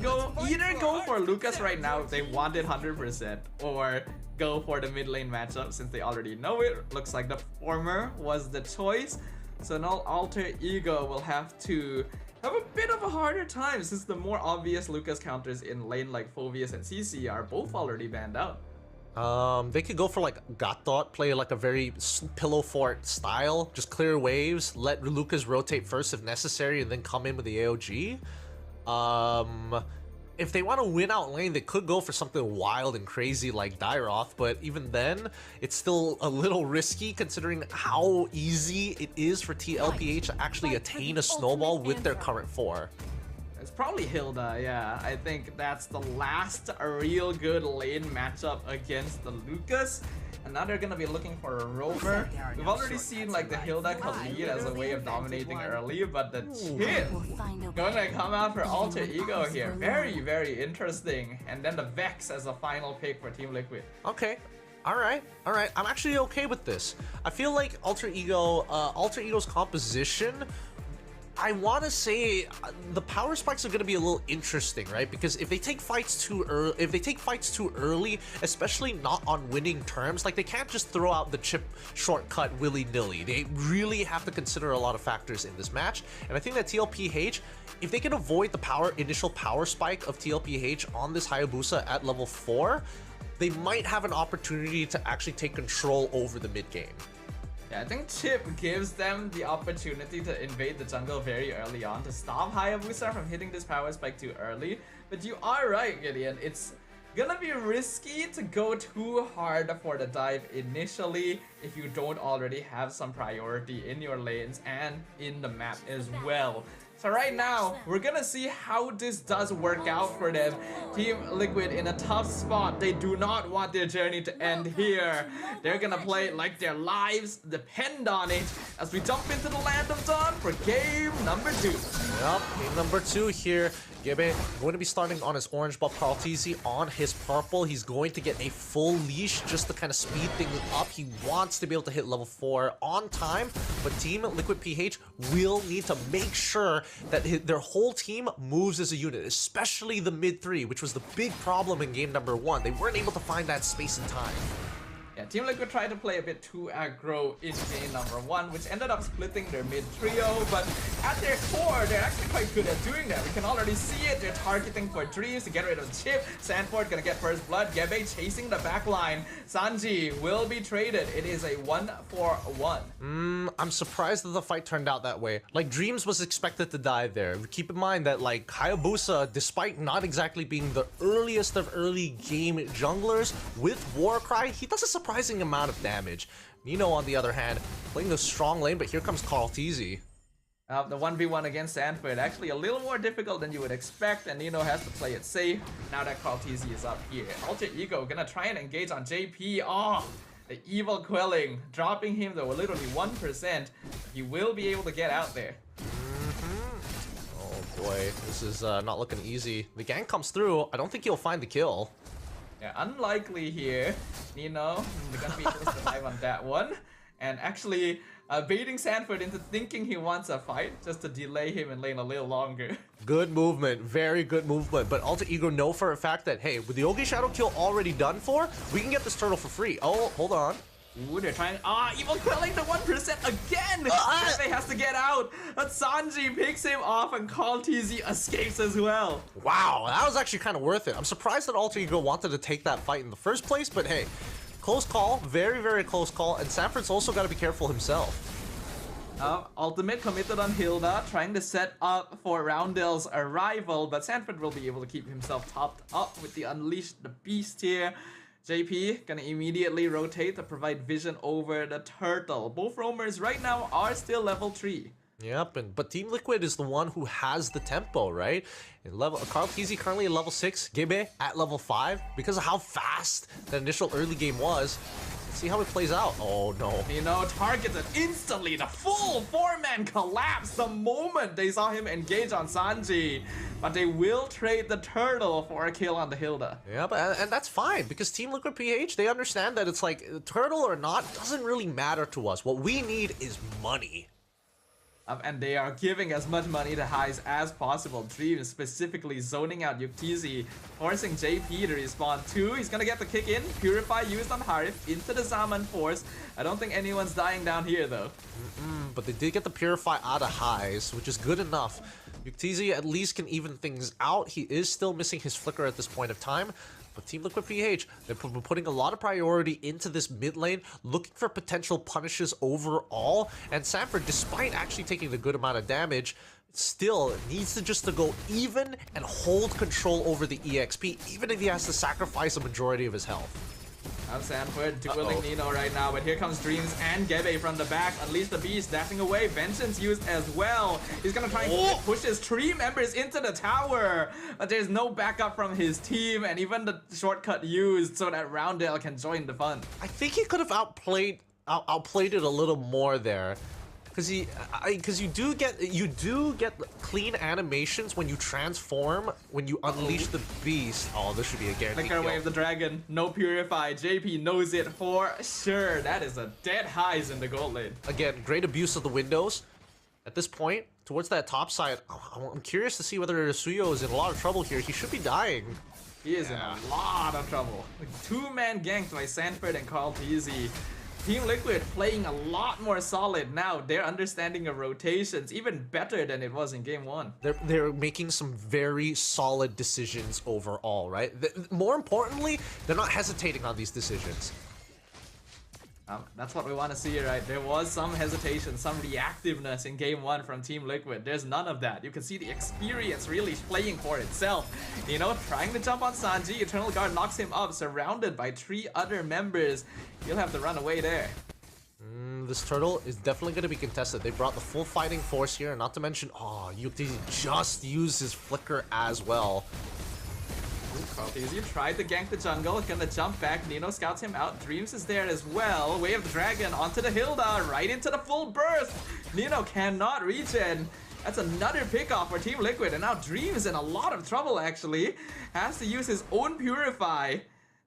either go for Lucas right now if they want it 100%, or go for the mid lane matchup since they already know it. Looks like the former was the choice. So now Alter Ego will have to have a bit of a harder time since the more obvious Lucas counters in lane like Fulvius and CC are both already banned out. They could go for like Gatot, play like a very pillow fort style, just clear waves, let Lucas rotate first if necessary, and then come in with the AOG. If they want to win out lane, they could go for something wild and crazy like Dyroth, but even then, it's still a little risky considering how easy it is for TLPH to actually attain a snowball with their current 4. It's probably Hilda, yeah. I think that's the last real good lane matchup against the Lucas. And now they're gonna be looking for a rover. We've already seen like the Hilda Khalid as a way of dominating early, but the Chip gonna come out for Alter Ego here. Very, very interesting. And then the Vex as a final pick for Team Liquid. Okay. All right. I'm actually okay with this. I feel like Alter Ego's composition, I want to say the power spikes are going to be a little interesting, right? Because if they take fights too early, especially not on winning terms, like they can't just throw out the chip shortcut willy-nilly. They really have to consider a lot of factors in this match. And I think that TLPH, if they can avoid the initial power spike of TLPH on this Hayabusa at level 4, they might have an opportunity to actually take control over the mid game. Yeah, I think Chip gives them the opportunity to invade the jungle very early on to stop Hayabusa from hitting this power spike too early. But you are right, Gideon. It's gonna be risky to go too hard for the dive initially if you don't already have some priority in your lanes and in the map as well. So right now, we're gonna see how this does work out for them. Team Liquid in a tough spot. They do not want their journey to end here. They're gonna play like their lives depend on it as we jump into the Land of Dawn for game number 2. Yep, game number 2 here. Gebe going to be starting on his orange buff, Carl TZ on his purple. He's going to get a full leash just to kind of speed things up. He wants to be able to hit level 4 on time, but Team Liquid PH will need to make sure that their whole team moves as a unit, especially the mid 3, which was the big problem in game number 1. They weren't able to find that space and time. Yeah, Team Liquid tried to play a bit too aggro in game number 1, which ended up splitting their mid trio, but at their core, they're actually quite good at doing that. We can already see it. They're targeting for Dreams to get rid of Chip. Sanford gonna get first blood. Gebe chasing the backline. Sanji will be traded. It is a 1-for-1. I'm surprised that the fight turned out that way. Like, Dreams was expected to die there. Keep in mind that, like, Hayabusa, despite not exactly being the earliest of early game junglers, with Warcry, he does a surprising amount of damage. Nino, on the other hand, playing the strong lane, but here comes Carl TZ. The 1v1 against Sanford, actually a little more difficult than you would expect, and Nino has to play it safe now that Carl TZ is up here. Alter Ego gonna try and engage on JP. Oh, the evil quelling, dropping him though literally 1%. He will be able to get out there. Oh boy, this is not looking easy. The gank comes through. I don't think he'll find the kill. Yeah, unlikely here. Nino, they're gonna be able to survive on that one. And actually, baiting Sanford into thinking he wants a fight just to delay him in lane a little longer. Good movement, very good movement. But Alter Ego know for a fact that, hey, with the Yogi Shadow kill already done for, we can get this turtle for free. Oh, hold on. Ooh, they're trying. Evil quelling to 1% again! Pepe has to get out, but Sanji picks him off and Carl TZ escapes as well. Wow, that was actually kind of worth it. I'm surprised that Alter Ego wanted to take that fight in the first place, but hey, close call, very, very close call, and Sanford's also got to be careful himself. Ultimate committed on Hilda, trying to set up for Roundel's arrival, but Sanford will be able to keep himself topped up with the Unleash the Beast here. JP gonna immediately rotate to provide vision over the turtle. Both roamers right now are still level 3. Yep, but Team Liquid is the one who has the tempo, right? Carl TZ currently at level 6, Gebe at level 5. Because of how fast the initial early game was, let's see how it plays out. Oh no. Nino targeted instantly. The full 4-man collapse the moment they saw him engage on Sanji. But they will trade the turtle for a kill on the Hilda. Yeah, and that's fine, because Team Liquid PH, they understand that it's like, turtle or not, doesn't really matter to us. What we need is money. And they are giving as much money to Highs as possible. Dream specifically zoning out Yuktizi, forcing JP to respawn too. He's gonna get the kick in. Purify used on Harif into the Zaman Force. I don't think anyone's dying down here though. But they did get the Purify out of Highs, which is good enough. Yuktizi at least can even things out. He is still missing his flicker at this point of time. But Team Liquid PH, they're putting a lot of priority into this mid lane, looking for potential punishes overall. And Sanford, despite actually taking the good amount of damage, still needs to just go even and hold control over the EXP, even if he has to sacrifice a majority of his health. Sanford dueling Nino right now, but here comes Dreams and Gebe from the back. Unleash the Beast, dashing away. Vengeance used as well. He's gonna try and push his tree members into the tower, but there's no backup from his team, and even the shortcut used so that Roundel can join the fun. I think he could have outplayed it a little more there. because you do get clean animations when you transform, when you unleash the beast. Oh, this should be a guaranteed Flicker kill. Wave the dragon, no purify. JP knows it for sure. That is a dead highs in the gold lane. Again, great abuse of the windows. At this point, towards that top side, I'm curious to see whether Suyo is in a lot of trouble here. He should be dying. He is in a lot of trouble. Two-man ganked by Sanford and Carl Teasy. Team Liquid playing a lot more solid now. Their understanding of rotations even better than it was in game 1. They're making some very solid decisions overall, right? More importantly, they're not hesitating on these decisions. That's what we want to see, right? There was some hesitation, some reactiveness in game 1 from Team Liquid. There's none of that. You can see the experience really playing for itself. You know, trying to jump on Sanji, Eternal Guard knocks him up, surrounded by 3 other members. He'll have to run away there. This turtle is definitely going to be contested. They brought the full fighting force here, not to mention, Yuki just used his flicker as well. You tried to gank the jungle, gonna jump back. Nino scouts him out. Dreams is there as well. Way of the Dragon onto the Hilda, right into the full burst. Nino cannot regen. That's another pick off for Team Liquid, and now Dreams in a lot of trouble actually. Has to use his own Purify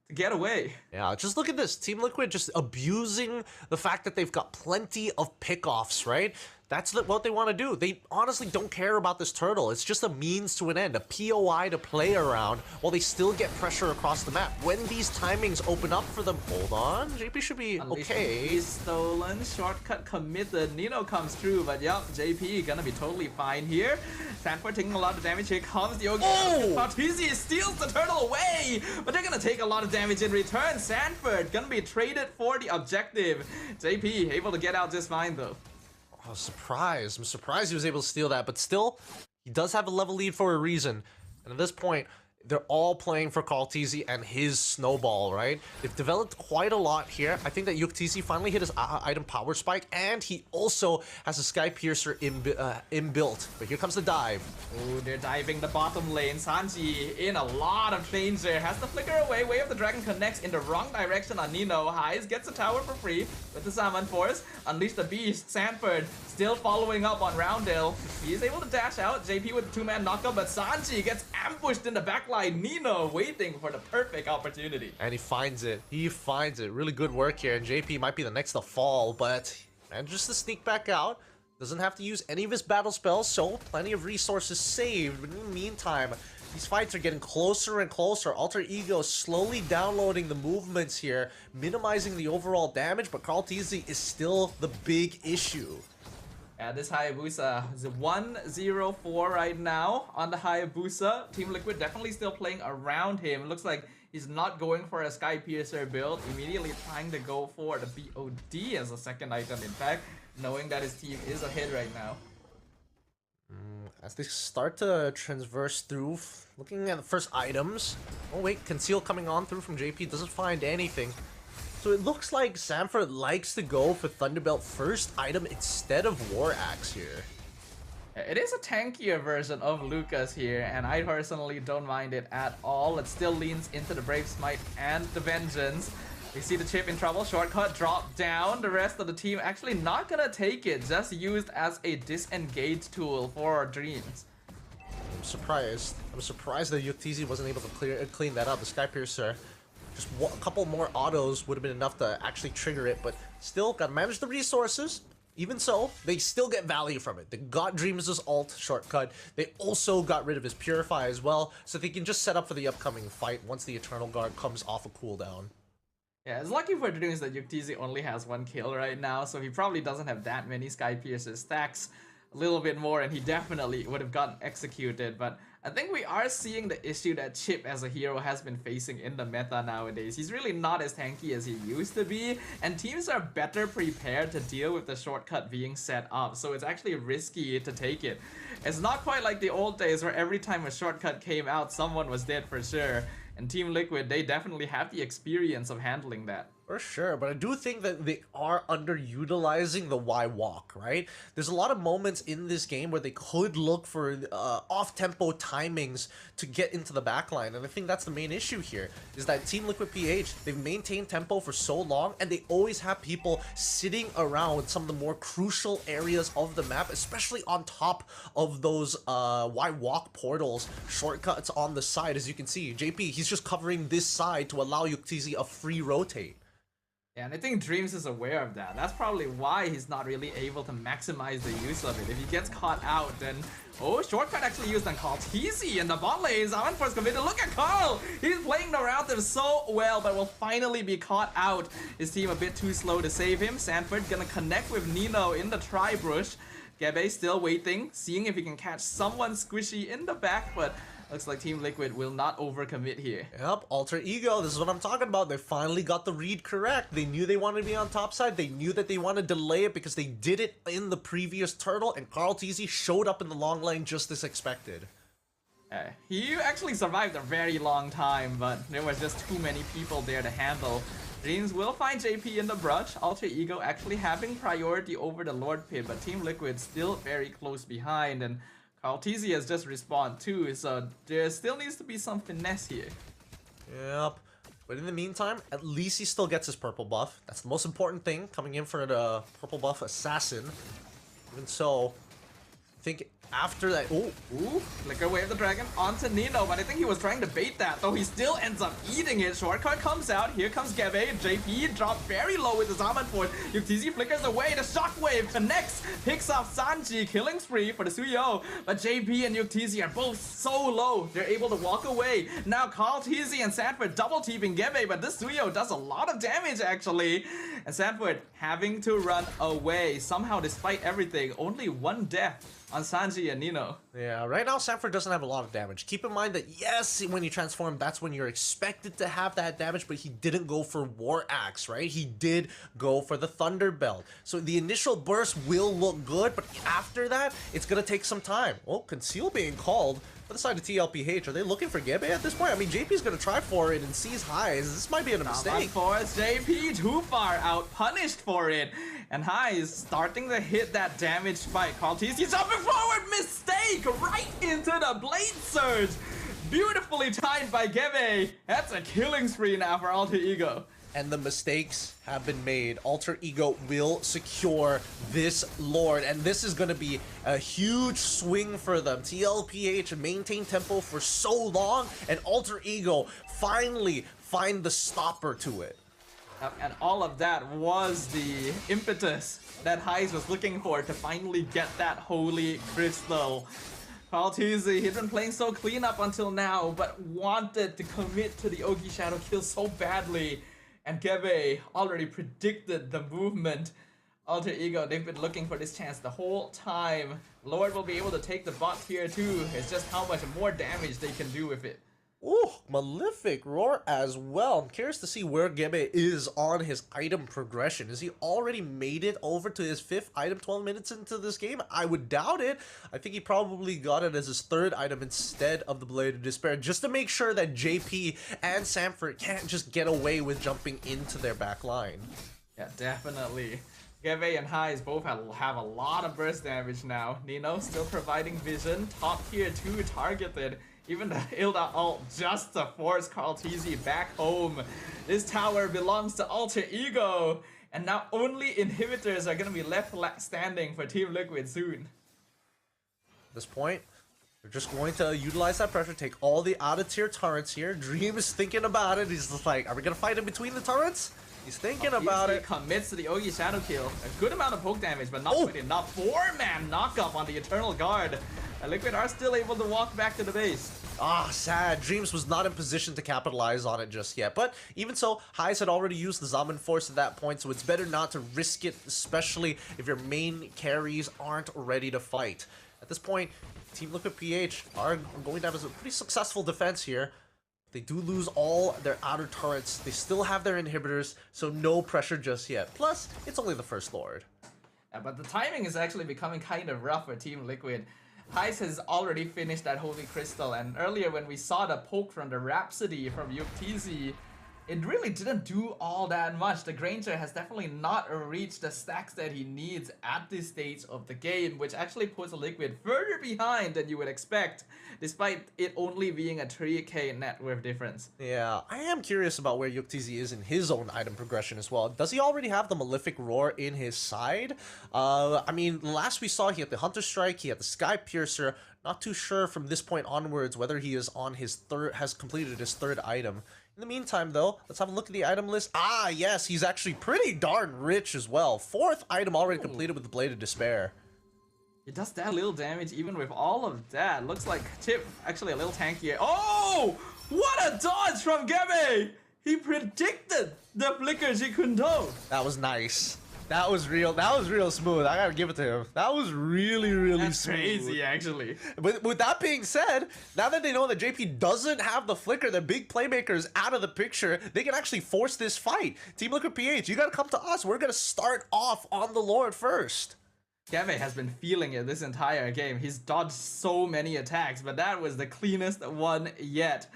to get away. Yeah, just look at this. Team Liquid just abusing the fact that they've got plenty of pickoffs, right? That's what they want to do. They honestly don't care about this turtle. It's just a means to an end, a POI to play around while they still get pressure across the map. When these timings open up for them, hold on, JP should be okay. He's stolen, shortcut committed. Nino comes through, but yep, JP gonna be totally fine here. Sanford taking a lot of damage. Here comes the Ogi. Teasy steals the turtle away, but they're gonna take a lot of damage in return. Sanford gonna be traded for the objective. JP able to get out just fine though. I'm surprised he was able to steal that, but still, he does have a level lead for a reason. And at this point, they're all playing for Kaltizi and his snowball, right? They've developed quite a lot here. I think that Yuktisi finally hit his item power spike, and he also has a Sky Piercer inbuilt. But here comes the dive. Oh, they're diving the bottom lane. Sanji in a lot of danger. Has to flicker away. Way of the Dragon connects in the wrong direction on Nino. Highs gets a tower for free with the Summon Force. Unleash the Beast. Sanford still following up on Roundel. He is able to dash out. JP with the 2-man knockup, but Sanji gets ambushed in the back line. Nino waiting for the perfect opportunity. And he finds it. He finds it. Really good work here. And JP might be the next to fall, but manages to sneak back out. Doesn't have to use any of his battle spells, so plenty of resources saved. But in the meantime, these fights are getting closer and closer. Alter Ego slowly downloading the movements here, minimizing the overall damage, but Carl Teasy is still the big issue. Yeah, this Hayabusa is 1-0-4 right now on the Hayabusa. Team Liquid definitely still playing around him. It looks like he's not going for a Sky Piercer build. Immediately trying to go for the BOD as a second item, in fact, knowing that his team is ahead right now. As they start to transverse through, looking at the first items. Oh wait, Conceal coming on through from JP, doesn't find anything. So it looks like Sanford likes to go for Thunderbelt first item instead of War Axe here. It is a tankier version of Lucas here, and I personally don't mind it at all. It still leans into the Brave Smite and the Vengeance. We see the chip in trouble, shortcut drop down. The rest of the team actually not gonna take it, just used as a disengage tool for Dreams. I'm surprised that Yuktisi wasn't able to clean that up. The Sky Piercer, just a couple more autos would have been enough to actually trigger it, but still gotta manage the resources. Even so, they still get value from it. They got Dreams' ult shortcut. They also got rid of his Purify as well, so they can just set up for the upcoming fight once the Eternal Guard comes off a cooldown. Yeah, it's lucky for Dreams that Yuktisi only has 1 kill right now, so he probably doesn't have that many Sky Piercer stacks. A little bit more and he definitely would have gotten executed, but I think we are seeing the issue that Chip as a hero has been facing in the meta nowadays. He's really not as tanky as he used to be, and teams are better prepared to deal with the shortcut being set up, so it's actually risky to take it. It's not quite like the old days where every time a shortcut came out, someone was dead for sure, and Team Liquid, they definitely have the experience of handling that. For sure, but I do think that they are underutilizing the Y walk, right? There's a lot of moments in this game where they could look for off-tempo timings to get into the backline, and I think that's the main issue here, is that Team Liquid PH, they've maintained tempo for so long, and they always have people sitting around some of the more crucial areas of the map, especially on top of those Y walk portals, shortcuts on the side. As you can see, JP, he's just covering this side to allow Yuktzi a free rotate. Yeah, and I think Dreams is aware of that. That's probably why he's not really able to maximize the use of it. If he gets caught out, then... Oh, shortcut actually used on Carl. Easy in the bot lane. Zaman first committed. Look at Carl! He's playing the route so well, but will finally be caught out. His team a bit too slow to save him. Sanford gonna connect with Nino in the tri-brush. Gebe still waiting, seeing if he can catch someone squishy in the back, but... Looks like Team Liquid will not overcommit here. Yep, alter ego. This is what I'm talking about. They finally got the read correct. They knew they wanted to be on top side. They knew that they wanted to delay it because they did it in the previous turtle, and Carl TZ showed up in the long lane just as expected. He actually survived a very long time, but there was just too many people there to handle. Dreams will find JP in the brush. Alter ego actually having priority over the Lord Pit, but Team Liquid still very close behind, and Carl TZ has just respawned too, so there still needs to be some finesse here. Yep. But in the meantime, at least he still gets his purple buff. That's the most important thing, coming in for the purple buff assassin. Even so, I think after that... Ooh, Flicker Wave the Dragon onto Nino, but I think he was trying to bait that, though he still ends up eating it. Shortcut comes out, here comes Gebe. JP dropped very low with the Zaman Fort. Yuktzi flickers away, the Shockwave connects, picks off Sanji, killing spree for the Suyo. But JP and Yuktzi are both so low, they're able to walk away. Now Carl TZ and Sanford double teaming Gebe, but this Suyo does a lot of damage actually. And Sanford having to run away. Somehow, despite everything, only one death on Sanji and Nino. Yeah, right now Sanford doesn't have a lot of damage. Keep in mind that yes, when you transform, that's when you're expected to have that damage, but he didn't go for War Axe, right? He did go for the Thunder Belt. So the initial burst will look good, but after that, it's gonna take some time. Oh, Conceal being called. For the side of TLPH, are they looking for Gebe at this point? I mean, JP's gonna try for it and sees highs. This might be a mistake. For JP, too far out, punished for it. And Highs starting to hit that damage spike. Carl TZ jumping forward, mistake! Right into the Blade Surge! Beautifully timed by Gebe. That's a killing spree now for Alter Ego. And the mistakes have been made. Alter Ego will secure this Lord, and this is going to be a huge swing for them. TLPH maintained tempo for so long, and Alter Ego finally find the stopper to it. And all of that was the impetus that Highs was looking for to finally get that Holy Crystal. Carl TZ, he'd been playing so clean up until now, but wanted to commit to the Ogi Shadow kill so badly. And Gebe already predicted the movement. Alter Ego, they've been looking for this chance the whole time. Lord will be able to take the bot tier too. It's just how much more damage they can do with it. Ooh, Malefic Roar as well. I'm curious to see where Gebe is on his item progression. Has he already made it over to his 5th item 12 minutes into this game? I would doubt it. I think he probably got it as his 3rd item instead of the Blade of Despair, just to make sure that JP and Sanford can't just get away with jumping into their back line. Yeah, definitely. Gebe and Highs both have a lot of burst damage now. Nino still providing vision. Top tier 2 targeted. Even the Hilda ult just to force Carl TZ back home. This tower belongs to Alter Ego. And now only inhibitors are going to be left standing for Team Liquid soon. At this point, they're just going to utilize that pressure, take all the out-of-tier turrets here. Dream is thinking about it. He's just like, are we going to fight in between the turrets? He's thinking about it. Commits to the Ogi Shadow kill. A good amount of poke damage, but not quite enough. 4-man knockup on the Eternal Guard. Liquid are still able to walk back to the base. Ah, sad. Dreams was not in position to capitalize on it just yet. But even so, Highs had already used the Zaman Force at that point, so it's better not to risk it, especially if your main carries aren't ready to fight. At this point, Team Liquid PH are going to have a pretty successful defense here. They do lose all their outer turrets. They still have their inhibitors, so no pressure just yet. Plus, it's only the first Lord. Yeah, but the timing is actually becoming kind of rough for Team Liquid. Highs has already finished that Holy Crystal, and earlier when we saw the poke from the Rhapsody from Yuktzi, it really didn't do all that much. The Granger has definitely not reached the stacks that he needs at this stage of the game, which actually puts Liquid further behind than you would expect, despite it only being a 3k net worth difference. Yeah, I am curious about where Yuktz is in his own item progression as well. Does he already have the Malefic Roar in his side? I mean, last we saw, he had the Hunter Strike, he had the Sky Piercer. Not too sure from this point onwards whether he is on his has completed his third item. In the meantime, though, let's have a look at the item list. Ah, yes, he's actually pretty darn rich as well. Fourth item already completed with the Blade of Despair. It does that little damage even with all of that. Looks like Chip actually a little tankier. Oh! What a dodge from Gebe! He predicted the flicker Jikundo. That was nice. That was real smooth. I gotta give it to him. That was really That's smooth. crazy, actually. But with that being said, now that they know that JP doesn't have the flicker, the big playmakers out of the picture, they can actually force this fight. Team Liquid PH, you gotta come to us. We're gonna start off on the Lord first. Gebe has been feeling it this entire game. He's dodged so many attacks, but that was the cleanest one yet.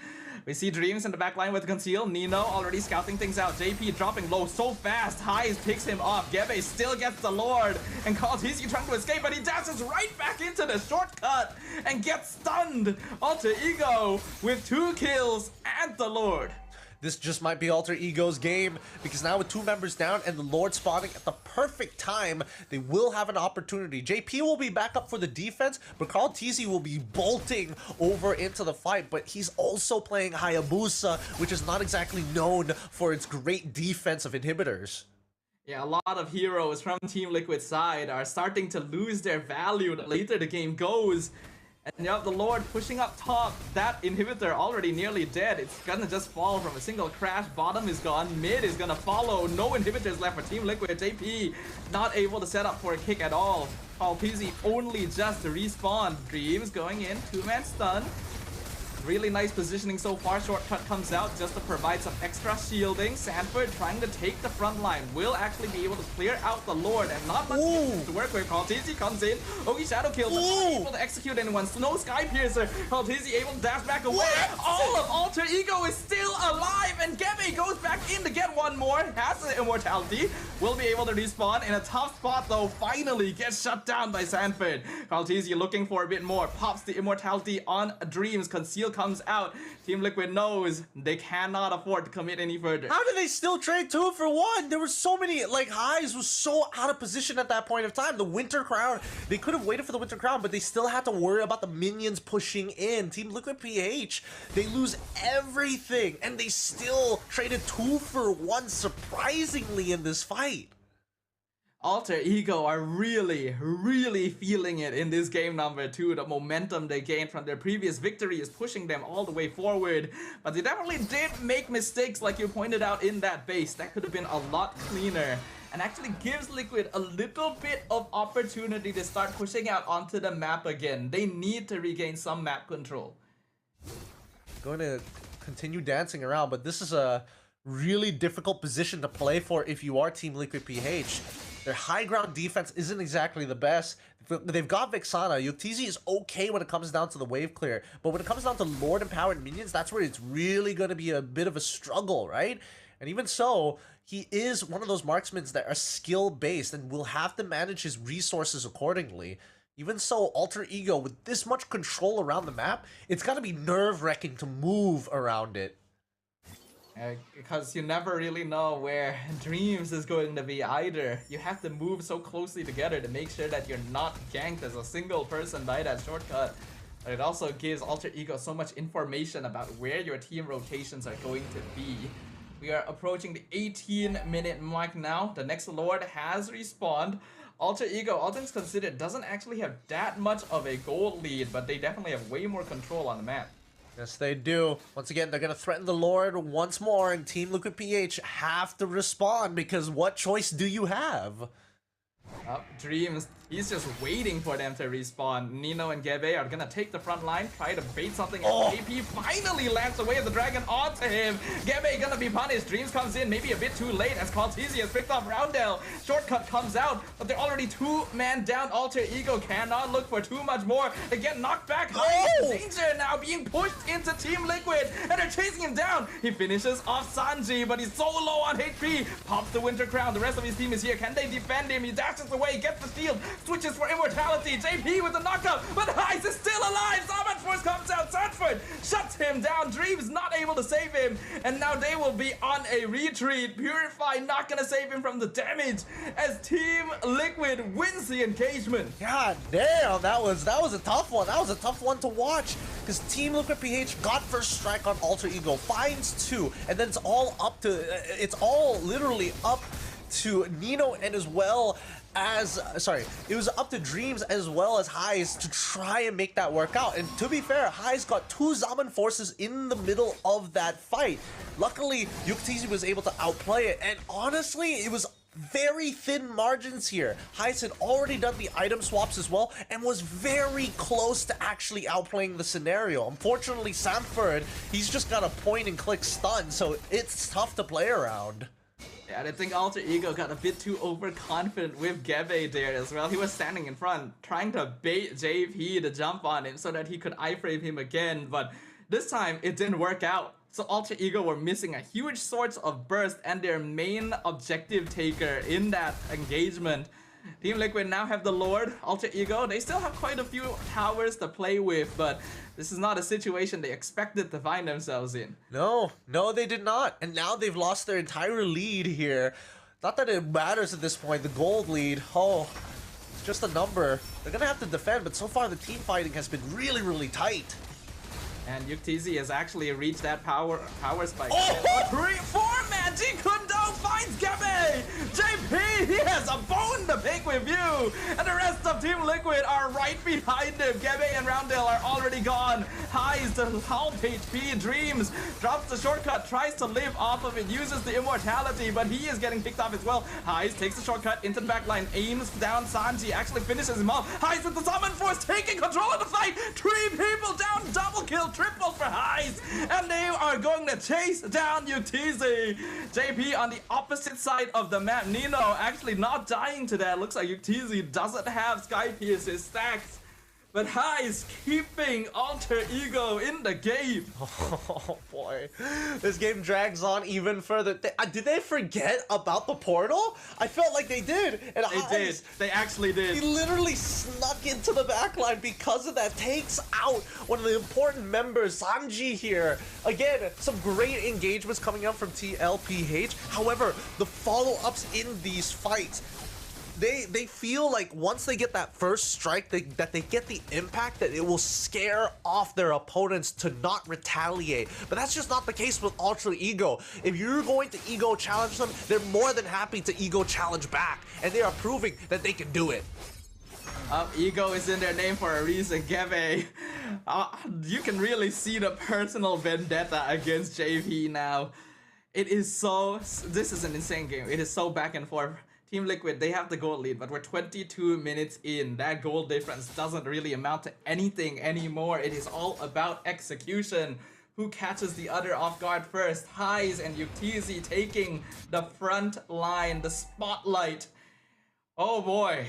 We see Dreams in the back line with Conceal. Nino already scouting things out. JP dropping low so fast. Highs picks him off. Gebe still gets the Lord. And Kaltizi trying to escape, but he dances right back into the shortcut and gets stunned. Alter Ego with 2 kills and the Lord. This just might be Alter Ego's game, because now with 2 members down and the Lord spawning at the perfect time, they will have an opportunity. JP will be back up for the defense, but Carl Tz will be bolting over into the fight, but he's also playing Hayabusa, which is not exactly known for its great defensive inhibitors. Yeah, a lot of heroes from Team Liquid's side are starting to lose their value the later the game goes. And you have the Lord pushing up top. That inhibitor already nearly dead. It's gonna just fall from a single crash. Bottom is gone. Mid is gonna follow. No inhibitors left for Team Liquid. JP not able to set up for a kick at all. Palpizzi only just respawned. Dreams going in. 2-man stun. Really nice positioning so far. Shortcut comes out just to provide some extra shielding. Sanford trying to take the front line. Will actually be able to clear out the Lord and not much to work with. Kaltizi comes in. Ogi Shadow kills. Not able to execute anyone. No Sky Piercer. Kaltizi able to dash back away. What? All of Alter Ego is still alive and Gebe goes back in to get one more. Has the immortality. Will be able to respawn in a tough spot though. Finally gets shut down by Sanford. Kaltizi looking for a bit more. Pops the immortality on Dreams. Conceal comes out. Team Liquid knows they cannot afford to commit any further. How did they still trade 2 for 1? There were so many, like, Highs was so out of position at that point of time. The Winter Crown, they could have waited for the Winter Crown, but they still had to worry about the minions pushing in. Team Liquid PH, they lose everything, and they still traded 2 for 1 surprisingly in this fight. Alter Ego are really feeling it in this game number 2. The momentum they gained from their previous victory is pushing them all the way forward. But they definitely did make mistakes like you pointed out in that base. That could have been a lot cleaner. And actually gives Liquid a little bit of opportunity to start pushing out onto the map again. They need to regain some map control. Going to continue dancing around, but this is a really difficult position to play for if you are Team Liquid PH. Their high ground defense isn't exactly the best. They've got Vexana. Yuktz is okay when it comes down to the wave clear, but when it comes down to Lord empowered minions, that's where it's really going to be a bit of a struggle, right? And even so, he is one of those marksmen that are skill based and will have to manage his resources accordingly. Even so, Alter Ego, with this much control around the map, it's got to be nerve-wracking to move around it. Because you never really know where Dreams is going to be either. You have to move so closely together to make sure that you're not ganked as a single person by that shortcut. But it also gives Alter Ego so much information about where your team rotations are going to be. We are approaching the 18-minute mark now. The next Lord has respawned. Alter Ego, all things considered, doesn't actually have that much of a gold lead, but they definitely have way more control on the map. Yes, they do. Once again, they're going to threaten the Lord once more, and Team Liquid PH have to respond, because what choice do you have? Dreams, he's just waiting for them to respawn. Nino and Gebe are gonna take the front line, try to bait something. JP finally lands the way of the dragon onto him. Gebe gonna be punished. Dreams comes in, maybe a bit too late as Cortesi has picked off Roundel. Shortcut comes out, but they're already 2-man down. Alter Ego cannot look for too much more. They get knocked back. Danger now being pushed into Team Liquid, and they're chasing him down. He finishes off Sanji, but he's so low on HP. Pops the Winter Crown. The rest of his team is here. Can they defend him? He dashes away, gets the shield, switches for immortality. JP with the knockup, but Heist is still alive. Salvage Force comes out. Sanford shuts him down. Dreams not able to save him, and now they will be on a retreat. Purify not gonna save him from the damage as Team Liquid wins the engagement. God damn, that was a tough one. That was a tough one to watch because Team Liquid PH got first strike on Alter Ego, finds 2, and then it's all literally up to Nino and as well as, it was up to Dreams as well as Highs to try and make that work out. And to be fair, Highs got 2 Zaman forces in the middle of that fight. Luckily, Yuktisi was able to outplay it, and honestly, it was very thin margins here. Highs had already done the item swaps as well and was very close to actually outplaying the scenario. Unfortunately, Samford, he's just got a point and click stun, so it's tough to play around. Yeah, I think Alter Ego got a bit too overconfident with Gebe there as well. He was standing in front, trying to bait JP to jump on him so that he could iframe him again, but this time it didn't work out. So Alter Ego were missing a huge source of burst and their main objective taker in that engagement. Team Liquid now have the Lord. Alter Ego, they still have quite a few towers to play with, but this is not a situation they expected to find themselves in. No, they did not. And now they've lost their entire lead here. Not that it matters at this point, the gold lead. It's just a number. They're gonna have to defend, but so far the team fighting has been really, really tight. And Yuktisi has actually reached that power spike. 3-4-man! Jikundo finds Gebe! JP, he has a bone to pick with you! And the rest of Team Liquid are right behind him. Gebe and Roundel are already gone. Highs the half HP. Dreams drops the shortcut, tries to live off of it, uses the immortality, but he is getting picked off as well. Highs takes the shortcut into the backline, aims down Sanji, actually finishes him off. Highs with the Summon Force taking control of the fight. 3 people down, double kill, triple for Highs, and they are going to chase down Yuktisi. JP on the opposite side of the map. Nino actually not dying to that. Looks like Yuktisi doesn't have Sky Pierce's stacks, but Highs keeping Alter Ego in the game. Oh boy, this game drags on even further. Did they forget about the portal? I felt like they did. And they did. They actually did. He literally snuck into the backline because of that. Takes out one of the important members, Sanji here. Again, some great engagements coming out from TLPH. However, the follow-ups in these fights, they feel like once they get that first strike, that they get the impact that it will scare off their opponents to not retaliate. But that's just not the case with Alter Ego. If you're going to ego challenge them, they're more than happy to ego challenge back, and they are proving that they can do it. Ego is in their name for a reason, Gebe. You can really see the personal vendetta against JP now. This is an insane game. It is so back and forth. Team Liquid, they have the gold lead, but we're 22 minutes in. That goal difference doesn't really amount to anything anymore. It is all about execution. Who catches the other off guard first? Highs and Yuktisi taking the front line, the spotlight. Oh boy.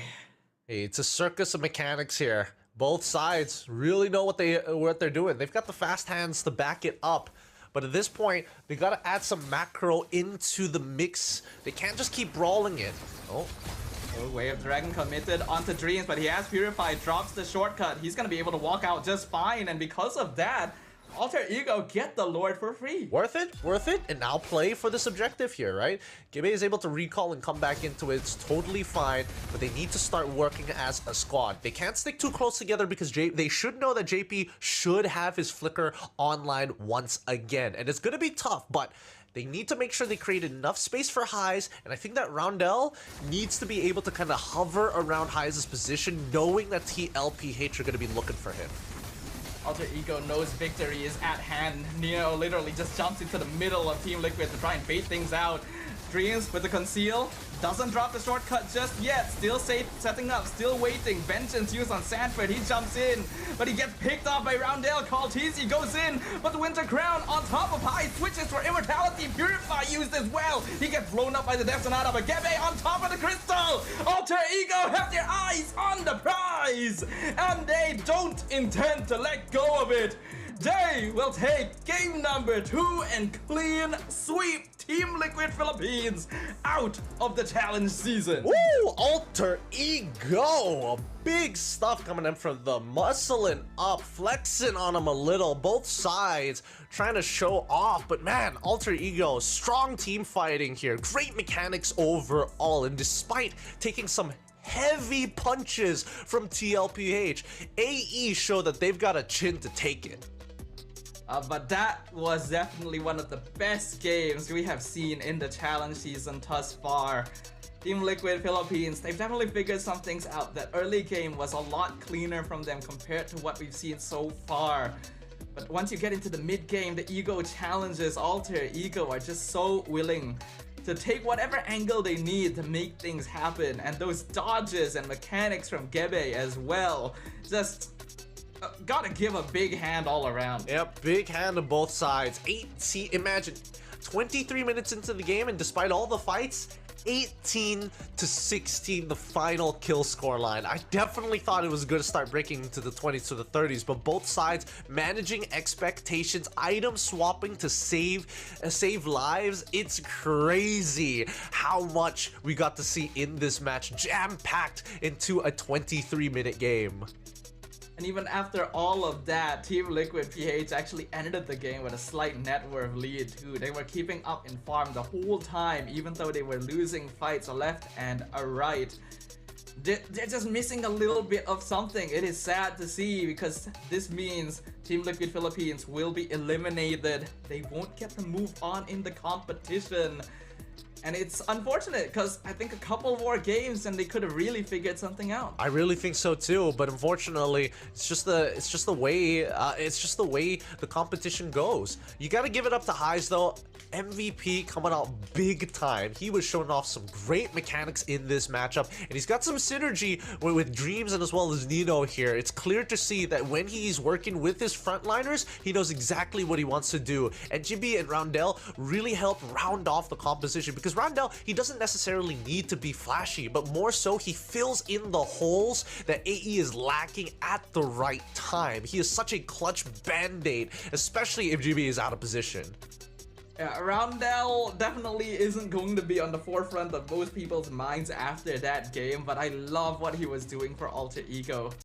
Hey, it's a circus of mechanics here. Both sides really know what they're doing. They've got the fast hands to back it up. But at this point, they gotta add some macro into the mix. They can't just keep brawling it. Way of Dragon committed onto Dreams, but he has Purify, drops the shortcut. He's gonna be able to walk out just fine, and because of that, Alter Ego get the Lord for free. Worth it, and now play for this objective here, right? Gebe is able to recall and come back into it. It's totally fine, but they need to start working as a squad. They can't stick too close together because they should know that JP should have his flicker online once again. And it's gonna be tough, but they need to make sure they create enough space for Highs, and I think that Roundel needs to be able to kind of hover around Highs' position, knowing that TLPH are gonna be looking for him. Alter Ego knows victory is at hand. Neo literally just jumps into the middle of Team Liquid to try and bait things out. Dreams with the conceal. Doesn't drop the shortcut just yet. Still safe, setting up, still waiting. Vengeance used on Sanford. He jumps in, but he gets picked off by Roundel. Call TC goes in, but the Winter Crown on top of high switches for Immortality. Purify used as well. He gets blown up by the Death Sonata, but Gebe on top of the crystal. Alter Ego have their eyes on the prize, and they don't intend to let go of it. They will take game number 2 and clean sweep Team Liquid Philippines out of the challenge season. Woo! Alter Ego! Big stuff coming in from the muscling up, flexing on him a little. Both sides trying to show off. But man, Alter Ego, strong team fighting here. Great mechanics overall. And despite taking some heavy punches from TLPH, AE show that they've got a chin to take it. But that was definitely one of the best games we have seen in the challenge season thus far. Team Liquid Philippines, they've definitely figured some things out. That early game was a lot cleaner from them compared to what we've seen so far. But once you get into the mid game, the ego challenges, Alter Ego are just so willing to take whatever angle they need to make things happen. And those dodges and mechanics from Gebe as well, just gotta give a big hand all around. Yep, big hand on both sides. Imagine 23 minutes into the game, and despite all the fights, 18-16 the final kill score line. I definitely thought it was going to start breaking into the 20s to the 30s, but both sides managing expectations, item swapping to save lives. It's crazy how much we got to see in this match, jam-packed into a 23-minute game. And even after all of that, Team Liquid PH actually ended the game with a slight net worth lead too. They were keeping up in farm the whole time, even though they were losing fights left and right. They're just missing a little bit of something. It is sad to see, because this means Team Liquid Philippines will be eliminated. They won't get to move on in the competition. And it's unfortunate, because I think a couple more games and they could have really figured something out. I really think so too, but unfortunately, it's just the way the competition goes. You got to give it up to Highs though. MVP coming out big time. He was showing off some great mechanics in this matchup, and he's got some synergy with Dreams and as well as Nino here. It's clear to see that when he's working with his frontliners, he knows exactly what he wants to do. And Jimmy and Roundel really help round off the composition, because Roundel, he doesn't necessarily need to be flashy, but more so he fills in the holes that AE is lacking at the right time. He is such a clutch band-aid, especially if Jimmy is out of position. Yeah, Roundel definitely isn't going to be on the forefront of most people's minds after that game, but I love what he was doing for Alter Ego.